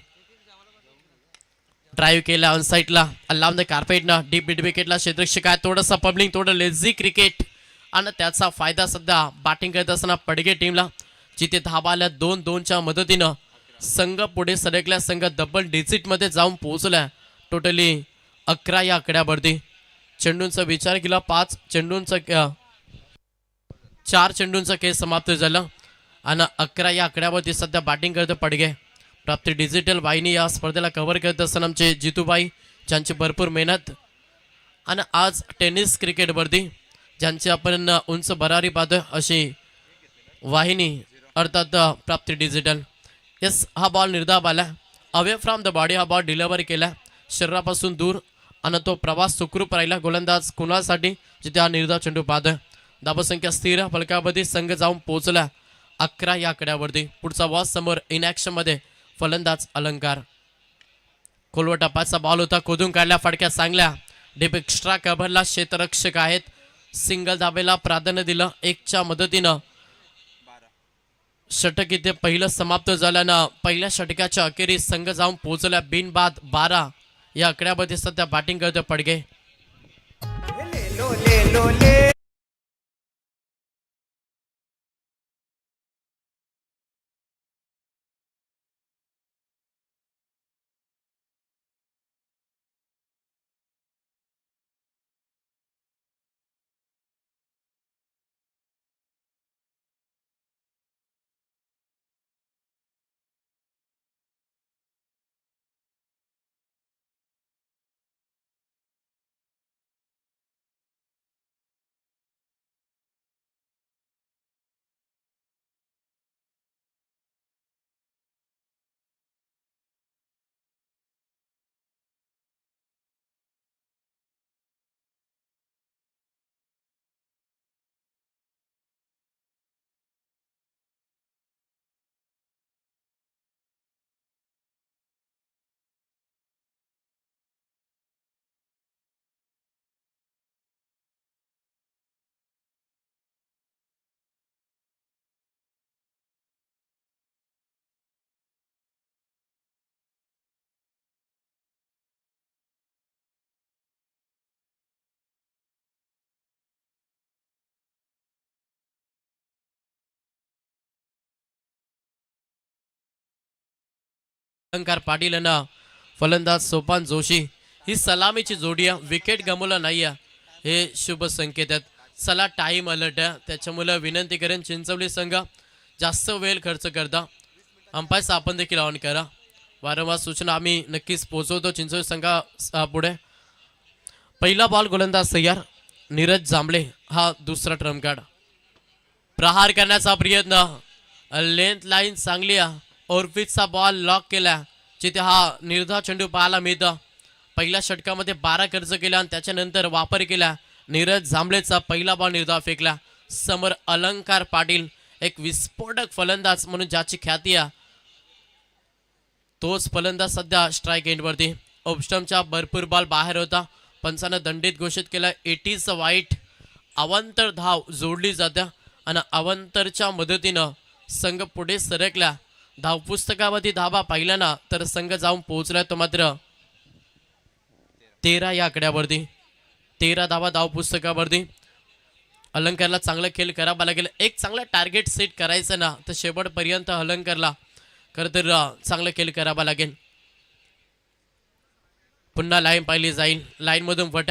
ड्राईव्ह केला ऑन साईडला अलाउन द कार्पेटना डीप मिड विकेटला क्षेत्ररक्षक आहे. थोडंसं पब्लिंग, थोडं लेझी क्रिकेट आणि त्याचा फायदा सध्या बॅटिंग करत असताना पडगे टीमला, जिथे धावा आल्या 2-2च्या मदतीनं संघ पुढे सरकल्या. संघ डबल डिजिटमध्ये जाऊन पोहोचला टोटली 11 या आकड्यावरती. चेंडूंचा विचार केला 5 चेंडूंचा 4 चेंडूंचा खेळ समाप्त झाला आणि 11 या आकड्यावरती सध्या बॅटिंग करत पडगे. प्राप्ती डिजिटल वाहिनी या स्पर्धेला कव्हर करत असताना आमचे जितूबाई, ज्यांची भरपूर मेहनत आणि आज टेनिस क्रिकेटवरती ज्यांची आपण उंच भरारी पाहतोय अशी वाहिनी अर्थात प्राप्ती डिजिटल. यस, हा बॉल निर्धाव आला अवे फ्रॉम द बॉडी. हा बॉल डिलिव्हर केला शरीरापासून दूर आणि तो प्रवास सुखरूप राहिला गोलंदाज कुणालसाठी, जिथे हा निर्धाव चेंडू पाहतोय. धावसंख्या स्थिर फलकामध्ये संघ जाऊन पोहोचला 11 या आकड्यावरती. पुढचा बॉल समोर इन ॲक्शनमध्ये फलंदाज अलंकार. खोलवटा 5चा बॉल होता, खोदून काढल्या फटक्या चांगल्या. डीप एक्स्ट्रा कव्हरला क्षेत्ररक्षक आहेत. सिंगल धावेला प्राधान्य दिलं 1च्या मदतीनं. षटक इथे पहिलं समाप्त झाल्यानं पहिल्या षटकाच्या अखेरीस संघ जाऊन पोहोचला बिनबाद 12 या आकड्यामध्ये सध्या बॅटिंग करतोय पडगे. अलंकार पाटील यांना फलंदाज सोपान जोशी ही सलामीची जोडी आहे. विकेट गमवला नाही आहे हे शुभ संकेत आहेत. चला टाईम अलर्ट आहे, त्याच्यामुळे विनंती करेन चिंचवली संघ जास्त वेळ खर्च करता अंपायर्स आपण देखील ऑन करा. वारंवार सूचना आम्ही नक्कीच पोहोचवतो चिंचवली संघा पुढे. पहिला बॉल गोलंदाज तयार नीरज जांभळे हा दुसरा ट्रम्प कार्ड. प्रहार करण्याचा प्रयत्न लेंथ लाईन चांगली आहे. ओरफिटचा बॉल लॉक केला, जिथे हा निर्धाव चेंडू पाहायला मिळतं. पहिल्या षटकामध्ये 12 खर्च केला आणि त्याच्यानंतर वापर केला नीरज जांभळेचा पहिला बॉल निर्धाव फेकला. समोर अलंकार पाटील एक विस्फोटक फलंदाज म्हणून ज्याची ख्याती आहे तोच फलंदाज सध्या स्ट्राईक एंडवरती. ऑफस्टमच्या भरपूर बॉल बाहेर होता. पंचानं दंडित घोषित केला. 80चं वाईट. अवांतर धाव जोडली जात्या आणि अवांतरच्या मदतीनं संघ पुढे सरकला. धावपुस्तकामध्ये धावा पाहिला ना तर संघ जाऊन पोहोचला तो मात्र 13 या आकड्यावरती. 13 धावा धावपुस्तकावरती. अलंकारला चांगला खेळ करावा लागेल. एक चांगला टार्गेट सेट करायचं ना तर शेवटपर्यंत अलंकारला खरं तर चांगलं खेळ करावा लागेल. पुन्हा लाईन पाहिली जाईल. लाईनमधून